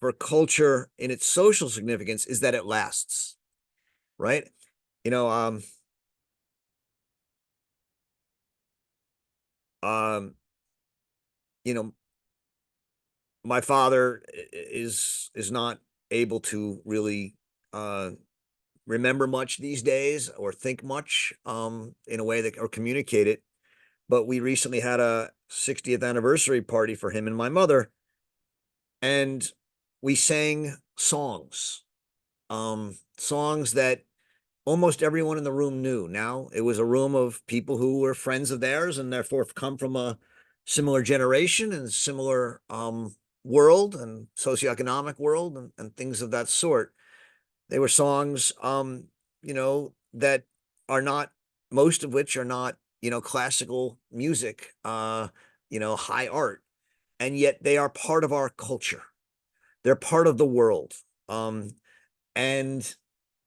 for culture in its social significance is that it lasts, right? You know, um, you know, my father is not able to really remember much these days or think much in a way that or communicate it. But we recently had a 60th anniversary party for him and my mother, and we sang songs that almost everyone in the room knew. Now, it was a room of people who were friends of theirs and therefore come from a similar generation and similar world and socioeconomic world and things of that sort. They were songs, that are not, most of which are not, classical music, high art, and yet they are part of our culture. They're part of the world. And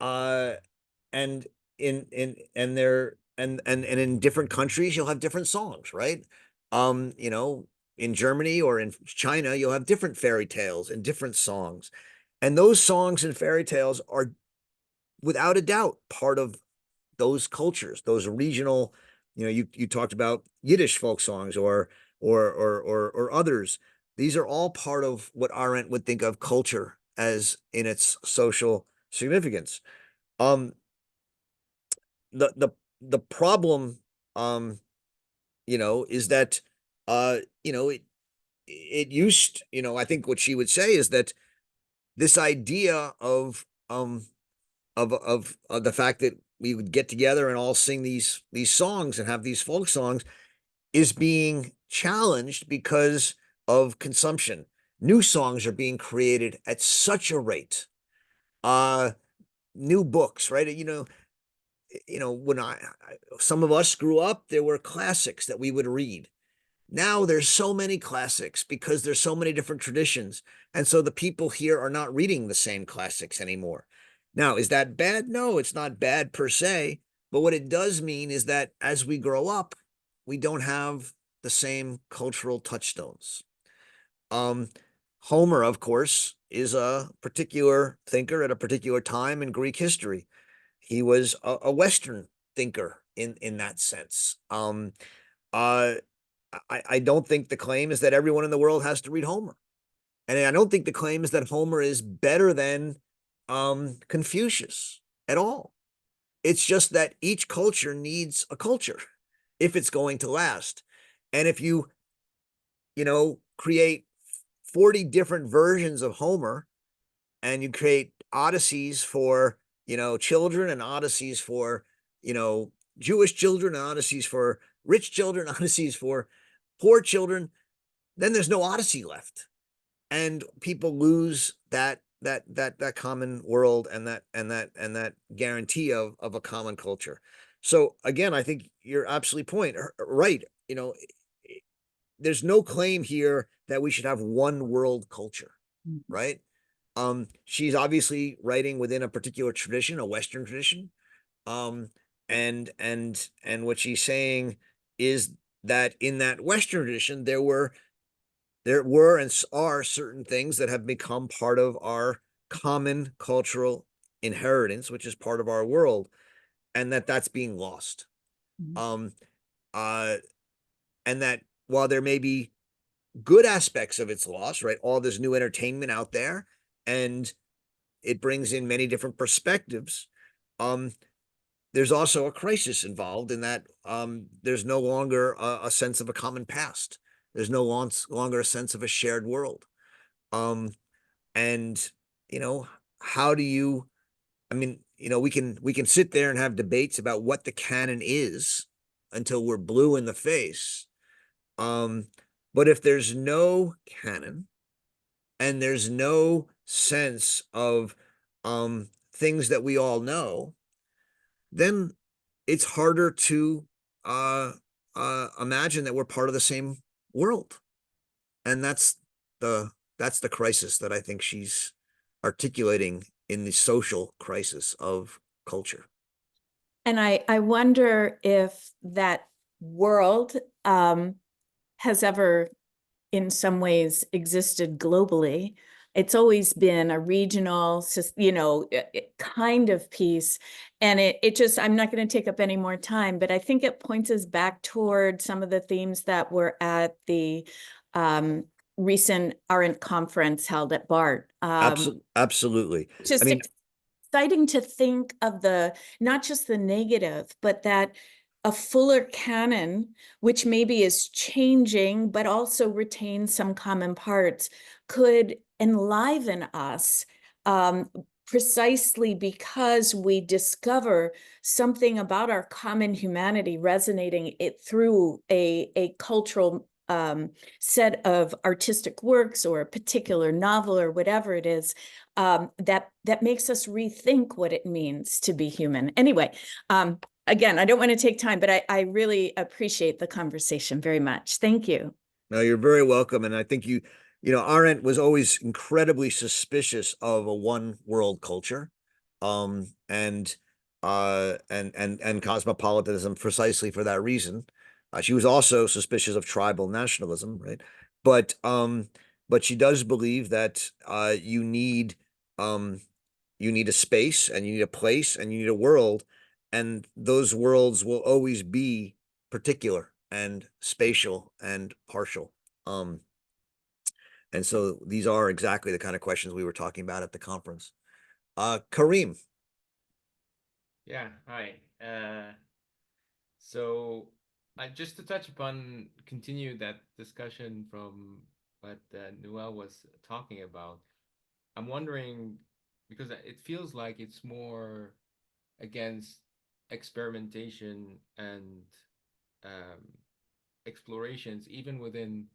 uh and and they're and in different countries you'll have different songs, right? In Germany or in China, you'll have different fairy tales and different songs. And those songs and fairy tales are without a doubt part of those cultures, those regional, you talked about Yiddish folk songs or others. These are all part of what Arendt would think of culture as in its social significance. Um, the the the problem, is that uh, it used, I think what she would say is that this idea of the fact that we would get together and all sing these songs and have these folk songs is being challenged because of consumption. New songs are being created at such a rate. Uh, New books, right? When some of us grew up, there were classics that we would read. Now there's so many classics because there's so many different traditions. And so the people here are not reading the same classics anymore. Now, is that bad? No, it's not bad per se. But what it does mean is that as we grow up, we don't have the same cultural touchstones. Um, Homer, of course, is a particular thinker at a particular time in Greek history. He was a Western thinker in that sense. Uh, I don't think the claim is that everyone in the world has to read Homer. And I don't think the claim is that Homer is better than Confucius at all. It's just that each culture needs a culture if it's going to last. And if create 40 different versions of Homer and you create odysseys for, children and odysseys for, Jewish children and odysseys for rich children, odysseys for poor children, then there's no Odyssey left, and people lose that common world and that guarantee of a common culture. So again, I think you're absolutely right. There's no claim here that we should have one world culture, right? She's obviously writing within a particular tradition, a Western tradition. Um, and what she's saying is that in that Western tradition, there were and are certain things that have become part of our common cultural inheritance, which is part of our world, and that's being lost. Mhm. Um, uh, and that while there may be good aspects of its loss, right? All this new entertainment out there, and it brings in many different perspectives. Um, there's also a crisis involved in that there's no longer a sense of a common past. There's no longer a sense of a shared world. Um, and you know, how do you? I mean, we can sit there and have debates about what the canon is until we're blue in the face. Um, but if there's no canon and there's no sense of things that we all know, then it's harder to imagine that we're part of the same world. And that's the crisis that I think she's articulating in the social crisis of culture. And I wonder if that world has ever in some ways existed globally. It's always been a regional, kind of piece. And it just, I'm not going to take up any more time, but I think it points us back toward some of the themes that were at the recent Arendt conference held at BART. Absolutely. Just I mean, exciting to think of not just the negative, but that a fuller canon, which maybe is changing, but also retains some common parts, could enliven us precisely because we discover something about our common humanity resonating it through a cultural set of artistic works or a particular novel or whatever it is, that makes us rethink what it means to be human. Anyway, again, I don't want to take time, but I really appreciate the conversation very much. Thank you. no, you're very welcome. And I think Arendt was always incredibly suspicious of a one world culture, and cosmopolitanism precisely for that reason. She was also suspicious of tribal nationalism, right? But she does believe that you need a space and you need a place and you need a world, and those worlds will always be particular and spatial and partial. And so these are exactly the kind of questions we were talking about at the conference. Kareem. Yeah, hi. So just to touch upon, continue that discussion from what Noel was talking about, I'm wondering, because it feels like it's more against experimentation and um, explorations, even within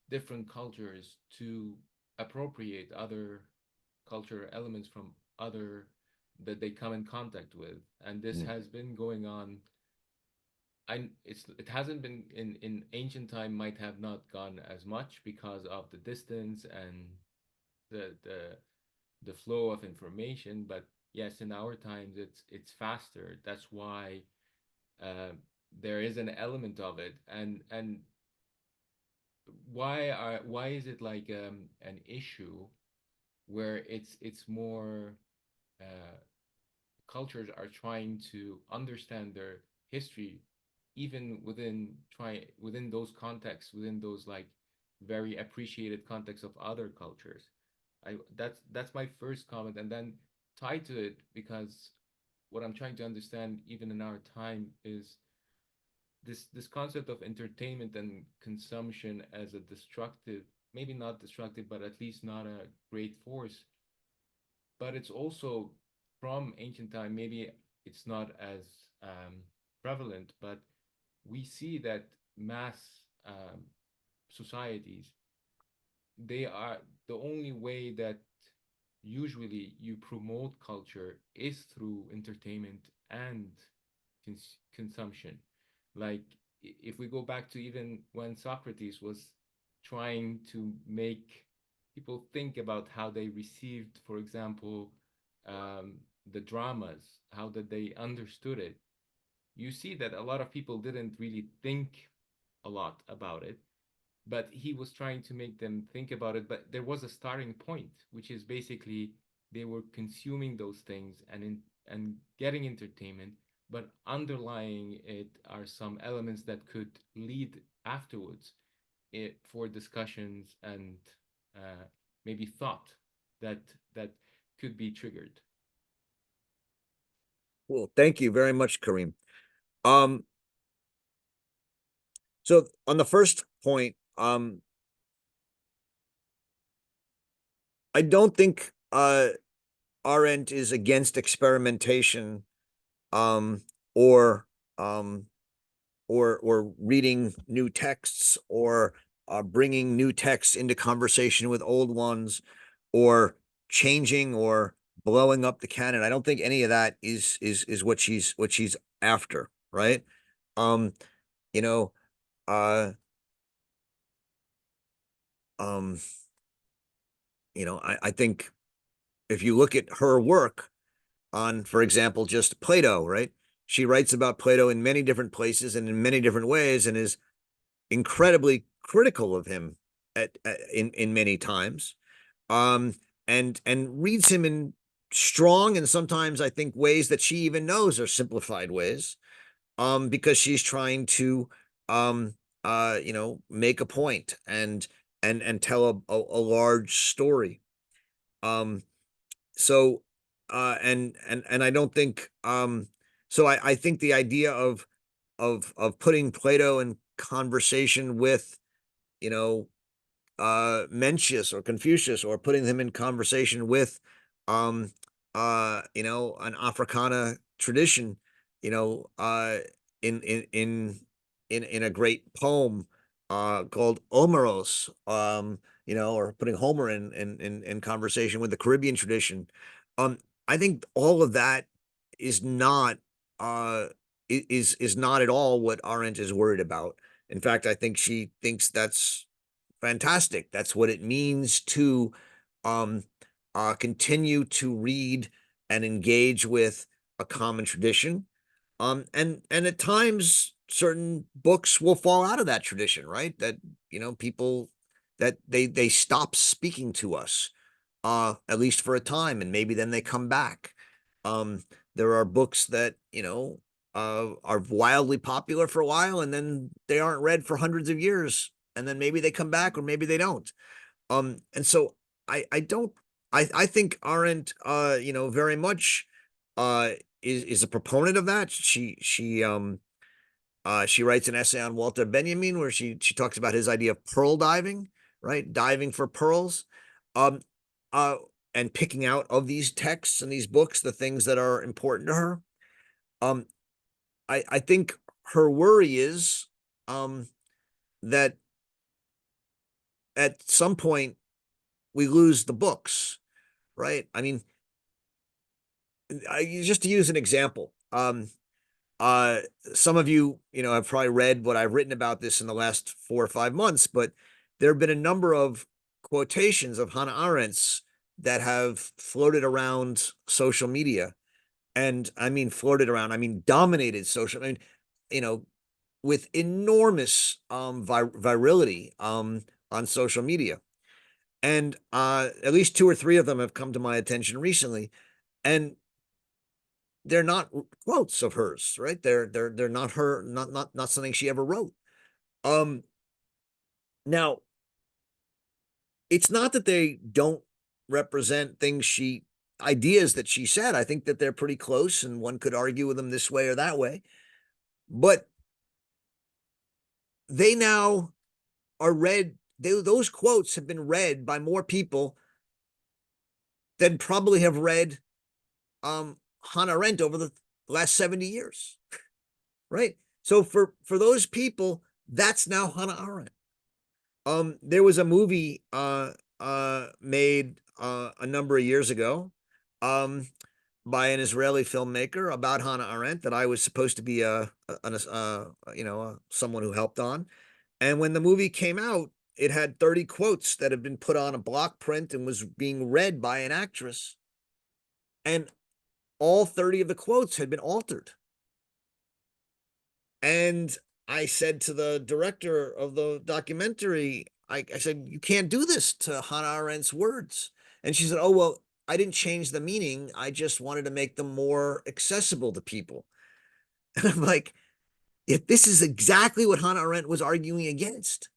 different cultures, to appropriate other cultural elements from other that they come in contact with. And this has been going on. It hasn't been in ancient time, might have not gone as much because of the distance and the the the flow of information. But yes, in our times it's faster. That's why uh, there is an element of it. And why is it like an issue where it's more uh, cultures are trying to understand their history, even within those contexts, within those like very appreciated contexts of other cultures. That's my first comment, and then tied to it, because what I'm trying to understand even in our time is this concept of entertainment and consumption as a destructive, maybe not destructive, but at least not a great force. But it's also from ancient time, maybe it's not as prevalent, but we see that mass societies, they are the only way that usually you promote culture is through entertainment and consumption. Like if we go back to even when Socrates was trying to make people think about how they received, for example, the dramas, how that they understood it, you see that a lot of people didn't really think a lot about it, but he was trying to make them think about it. But there was a starting point, which is basically they were consuming those things and getting entertainment, but underlying it are some elements that could lead afterwards for discussions and maybe thought that that could be triggered. Well, thank you very much, Kareem. So on the first point, I don't think Arendt is against experimentation, um, or um, or reading new texts, or bringing new texts into conversation with old ones, or changing or blowing up the canon. I don't think any of that is what she's after, right? Um, you know, uh, um, I think if you look at her work on, for example, just Plato, right? She writes about Plato in many different places and in many different ways, and is incredibly critical of him in many times, um, and reads him in strong and sometimes I think ways that she even knows are simplified ways, because she's trying to um, make a point and tell a large story. Um, so and I don't think so I think the idea of putting Plato in conversation with, you know, Mencius or Confucius, or putting them in conversation with, um, an Africana tradition, you know, in in in in a great poem called Omeros, or putting Homer in conversation with the Caribbean tradition. Um, I think all of that is not is not at all what Arendt is worried about. In fact, I think she thinks that's fantastic. That's what it means to um, continue to read and engage with a common tradition. And at times, certain books will fall out of that tradition, right? That people that they stop speaking to us, at least for a time, and maybe then they come back. Um, there are books that are wildly popular for a while, and then they aren't read for hundreds of years, and then maybe they come back or maybe they don't. And so I don't I think Arendt very much uh is a proponent of that. She writes an essay on Walter Benjamin where she talks about his idea of pearl diving, right? Diving for pearls. Um uh and picking out of these texts and these books the things that are important to her. Um I think her worry is that at some point we lose the books, right? I mean, just to use an example, uh, some of you, have probably read what I've written about this in the last 4 or 5 months, but there have been a number of quotations of Hannah Arendt's that have floated around social media. And I mean, floated around, I mean, dominated social, I mean, you know, with enormous virility on social media. And at least two or three of them have come to my attention recently. And they're not quotes of hers, right? They're not her, not something she ever wrote. Um, Now it's not that they don't represent ideas that she said. I think that they're pretty close, and one could argue with them this way or that way. But they now are read. Those quotes have been read by more people than probably have read Hannah Arendt over the last 70 years, right? So for those people, that's now Hannah Arendt. There was a movie made a number of years ago by an Israeli filmmaker about Hannah Arendt that I was supposed to be someone who helped on. And when the movie came out, it had 30 quotes that had been put on a block print and was being read by an actress. And all 30 of the quotes had been altered. And I said to the director of the documentary, I said, you can't do this to Hannah Arendt's words. And she said, oh, well, I didn't change the meaning. I just wanted to make them more accessible to people. And I'm like, if this is exactly what Hannah Arendt was arguing against.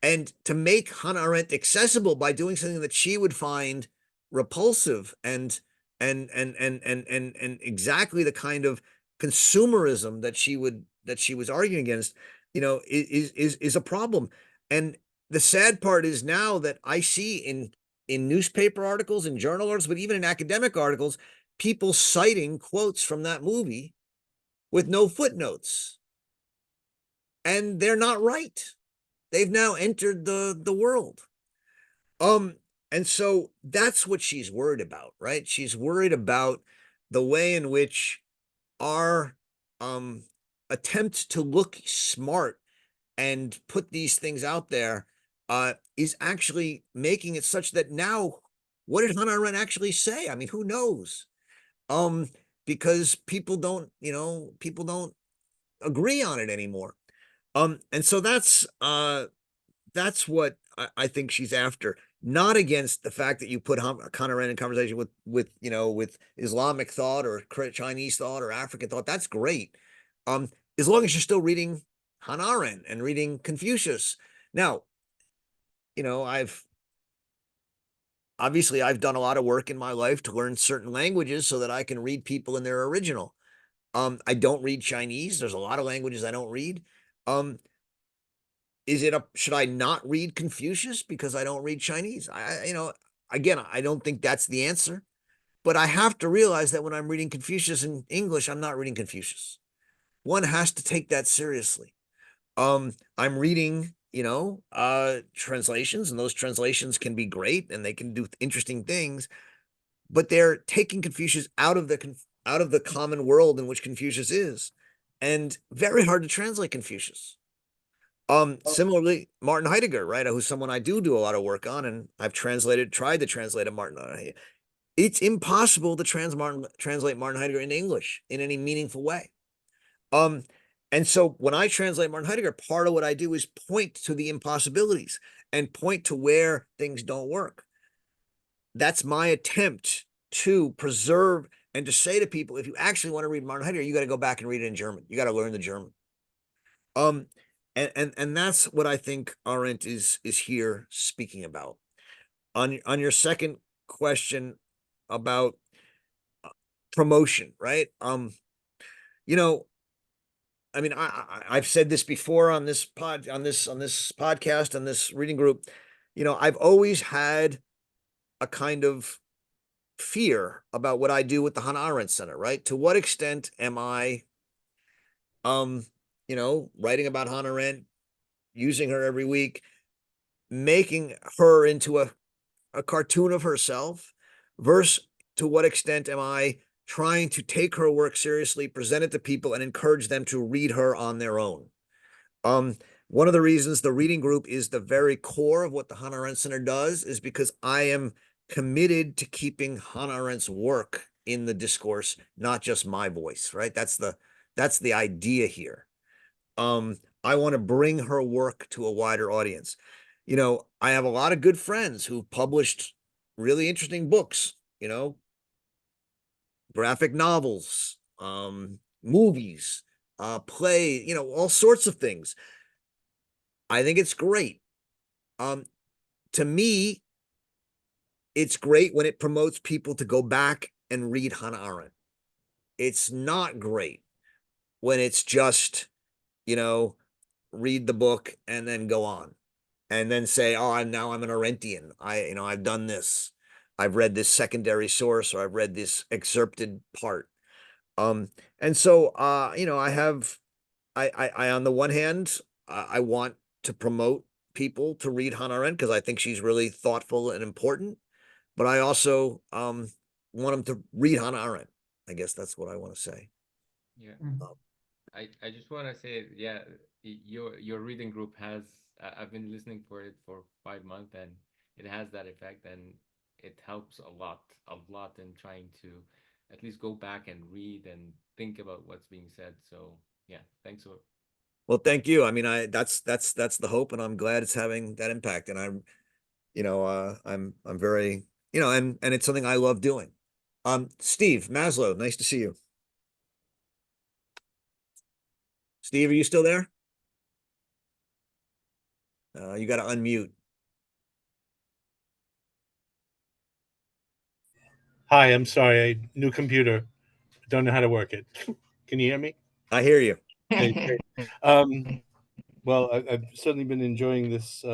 And to make Hannah Arendt accessible by doing something that she would find repulsive and exactly the kind of consumerism that she was arguing against, is a problem. And the sad part is now that I see in newspaper articles and journal articles, but even in academic articles, people citing quotes from that movie with no footnotes. And they're not right. They've now entered the world. And so that's what she's worried about, right? She's worried about the way in which our attempt to look smart and put these things out there is actually making it such that now, what did Hannah Arendt actually say? I mean, who knows? Because people don't, people don't agree on it anymore. And so that's what I think she's after. Not against the fact that you put Hannah Arendt in conversation with Islamic thought or Chinese thought or African thought. That's great. As long as you're still reading Hannah Arendt and reading Confucius. Now, I've done a lot of work in my life to learn certain languages so that I can read people in their original. I don't read Chinese. There's a lot of languages I don't read. Should I not read Confucius because I don't read Chinese? Again, I don't think that's the answer, but I have to realize that when I'm reading Confucius in English, I'm not reading Confucius. One has to take that seriously. I'm reading, translations, and those translations can be great and they can do interesting things, but they're taking Confucius out of the common world in which Confucius is, and very hard to translate Confucius. Similarly, Martin Heidegger, right, who's someone I do a lot of work on, and I've tried to translate a Martin Heidegger. It's impossible to translate Martin Heidegger into English in any meaningful way. And so when I translate Martin Heidegger, part of what I do is point to the impossibilities and point to where things don't work. That's my attempt to preserve and to say to people, if you actually want to read Martin Heidegger, you got to go back and read it in German. You got to learn the German. And that's what I think Arendt is here speaking about. On your second question about promotion, right? I mean, I've said this before on this podcast, on this reading group. I've always had a kind of fear about what I do with the Hannah Arendt Center, right? To what extent am I, writing about Hannah Arendt, using her every week, making her into a cartoon of herself, versus to what extent am I trying to take her work seriously, present it to people, and encourage them to read her on their own. One of the reasons the reading group is the very core of what the Hannah Arendt Center does is because I am committed to keeping Hannah Arendt's work in the discourse, not just my voice, right? That's the idea here. I want to bring her work to a wider audience. I have a lot of good friends who published really interesting books, graphic novels, movies, play, all sorts of things. I think it's great. To me, it's great when it promotes people to go back and read Hannah Arendt. It's not great when it's just, read the book and then go on and then say, oh, I'm an Arendtian. I've done this. I've read this secondary source, or I've read this excerpted part. And so, I on the one hand, I want to promote people to read Hannah Arendt because I think she's really thoughtful and important. But I also want them to read Hannah Arendt. I guess that's what I want to say. Yeah. I just want to say, yeah, your reading group has, I've been listening for it for 5 months, and it has that effect, and it helps a lot in trying to at least go back and read and think about what's being said. So yeah, thanks for. Well, thank you. I mean, that's the hope, and I'm glad it's having that impact. And I'm very, and it's something I love doing. Steve Maslow, nice to see you. Steve, are you still there? You got to unmute. Hi, I'm sorry. New computer. Don't know how to work it. Can you hear me? I hear you. Okay, great. Well, I've certainly been enjoying this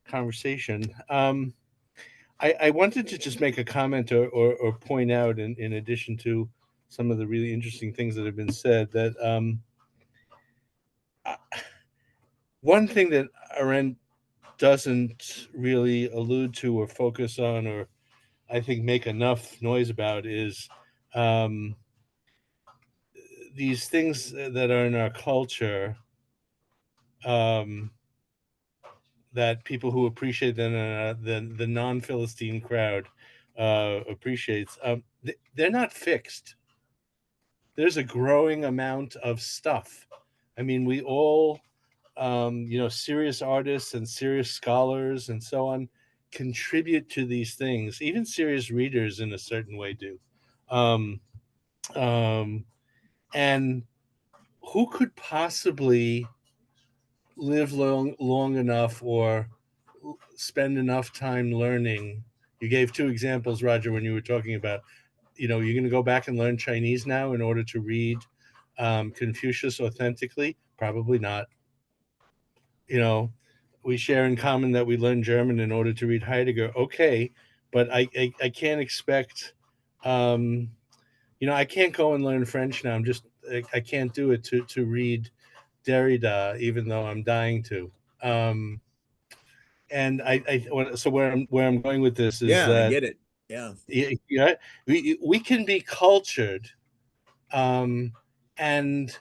conversation. I wanted to just make a comment or point out, in addition to some of the really interesting things that have been said, that one thing that Arendt doesn't really allude to or focus on, or I think make enough noise about, is these things that are in our culture, that people who appreciate the non-Philistine crowd appreciates. They're not fixed. There's a growing amount of stuff. I mean, we all, serious artists and serious scholars and so on contribute to these things. Even serious readers, in a certain way, do. Um, um, and who could possibly live long enough or spend enough time learning? You gave two examples, Roger, when you were talking about, you're going to go back and learn Chinese now in order to read Confucius authentically. Probably not. you know we share in common that we learn German in order to read Heidegger. Okay, but I can't expect, I can't go and learn French now. I can't do it to read Derrida, even though I'm dying to. Um, and so where I'm going with this is Yeah, I that, get it. Yeah. yeah, we can be cultured, um, and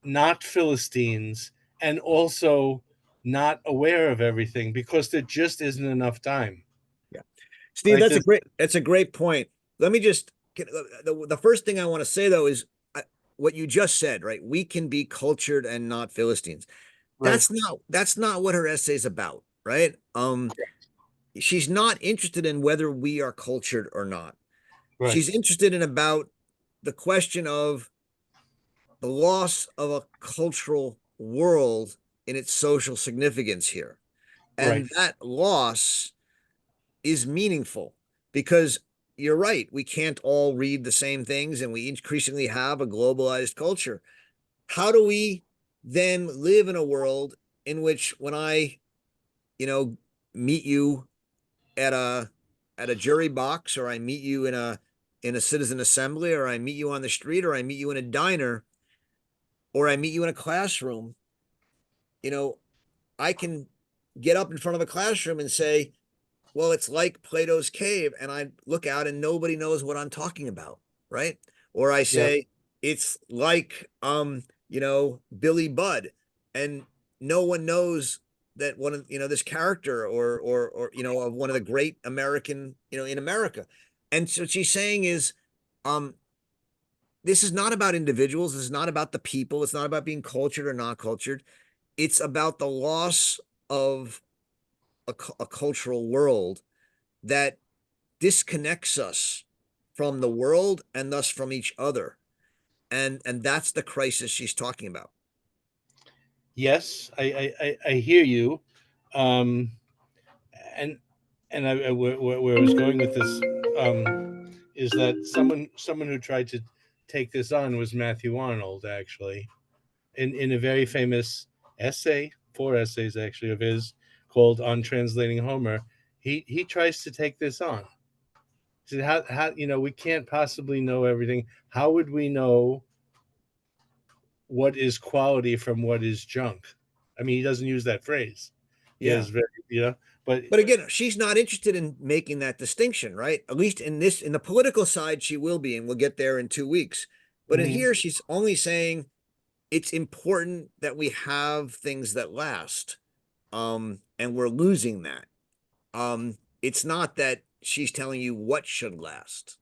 not Philistines, and also not aware of everything, because there just isn't enough time. Yeah. Steve, Right? that's a great point. Let me just the first thing I want to say though is what you just said, right? We can be cultured and not Philistines. Right. That's not what her essay is about, right? She's not interested in whether we are cultured or not. Right. She's interested in about the question of the loss of a cultural world in its social significance here. Right. And that loss is meaningful because you're right. We can't all read the same things, and we increasingly have a globalized culture. How do we then live in a world in which when I, meet you at a jury box, or I meet you in a citizen assembly, or I meet you on the street, or I meet you in a diner, or I meet you in a classroom, you know, I can get up in front of a classroom and say, well, it's like Plato's cave, and I look out and nobody knows what I'm talking about, right? Or I Yep. say it's like Billy Budd, and no one knows that one of this character, or of one of the great American, in America. And so what she's saying is, um this is not about individuals, this is not about the people, it's not about being cultured or not cultured. It's about the loss of a cultural world that disconnects us from the world and thus from each other. And that's the crisis she's talking about. Yes, I hear you. Um, and where I was going with this, is that someone who tried to take this on was Matthew Arnold, actually, in a very famous essay, 4 essays actually of his, called "On Translating Homer." He tries to take this on. He said, how we can't possibly know everything. How would we know what is quality from what is junk? I mean, he doesn't use that phrase. He Yeah. has very, but But again, she's not interested in making that distinction, right? At least in the political side, she will be, and we'll get there in 2 weeks. But in Mhm. here, she's only saying it's important that we have things that last. And we're losing that. It's not that she's telling you what should last.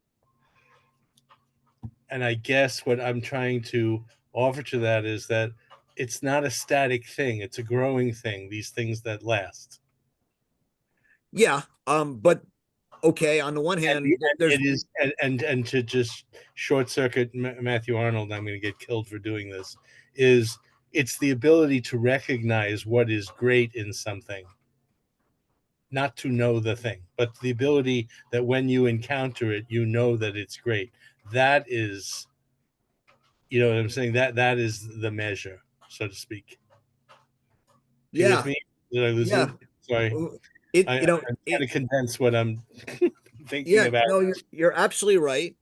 And I guess what I'm trying to offer to that is that it's not a static thing; it's a growing thing. These things that last. Yeah. But okay, on the one And, hand, there's it is, and to just short circuit Matthew Arnold, I'm going to get killed for doing this. Is It's the ability to recognize what is great in something, not to know the thing, but the ability that when you encounter it, you know that it's great. That is, what I'm saying. That is the measure, so to speak. You with yeah, me? Did I lose yeah. you? Sorry. It I'm you know trying to it condense what I'm thinking Yeah, about. no, you're absolutely right.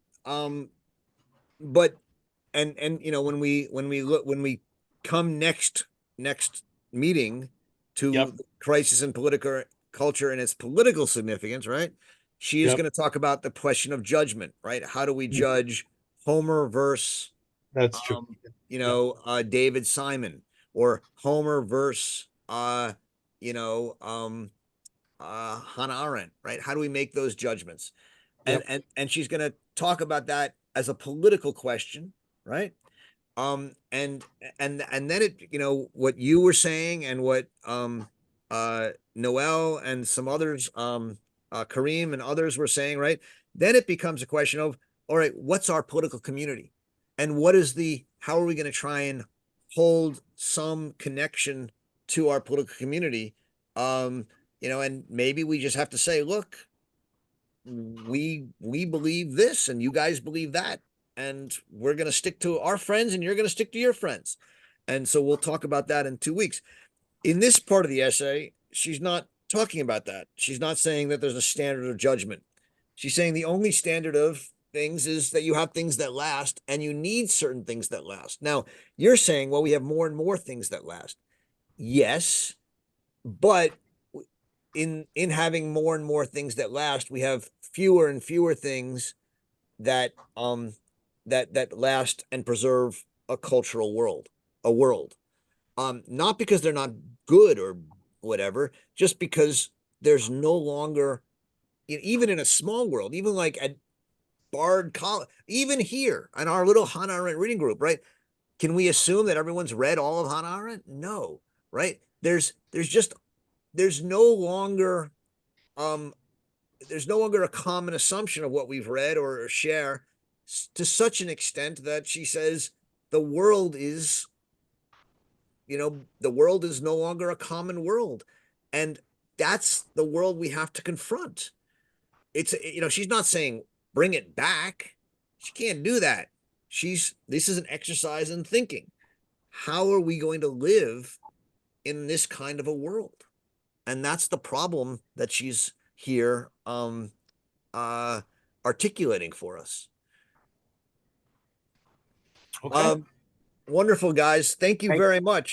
But and when we come next meeting Yep. to the crisis in political culture and its political significance, right? She is Yep. going to talk about the question of judgment, right? How do we judge Homer versus That's true. um, Yep. David Simon, or Homer versus Hannah Arendt, right? How do we make those judgments? Yep. And she's going to talk about that as a political question, right? And then it, what you were saying and what Noel and some others, Kareem and others were saying, right? Then it becomes a question of, all right, what's our political community, and how are we going to try and hold some connection to our political community? And maybe we just have to say, look, we believe this and you guys believe that, and we're going to stick to our friends and you're going to stick to your friends. And so we'll talk about that in 2 weeks. In this part of the essay, she's not talking about that. She's not saying that there's a standard of judgment. She's saying the only standard of things is that you have things that last, and you need certain things that last. Now, you're saying, well, we have more and more things that last. Yes, but in having more and more things that last, we have fewer and fewer things that that last and preserve a cultural world, a world. Not because they're not good or whatever, just because there's no longer, even in a small world, even like at Bard College, even here in our little Hannah Arendt reading group, right? Can we assume that everyone's read all of Hannah Arendt? No, right? There's no longer um there's no longer a common assumption of what we've read or share, to such an extent that she says the world is, the world is no longer a common world. And that's the world we have to confront. She's not saying bring it back. She can't do that. This is an exercise in thinking. How are we going to live in this kind of a world? And that's the problem that she's here articulating for us. Okay. Wonderful, guys. Thank you very much.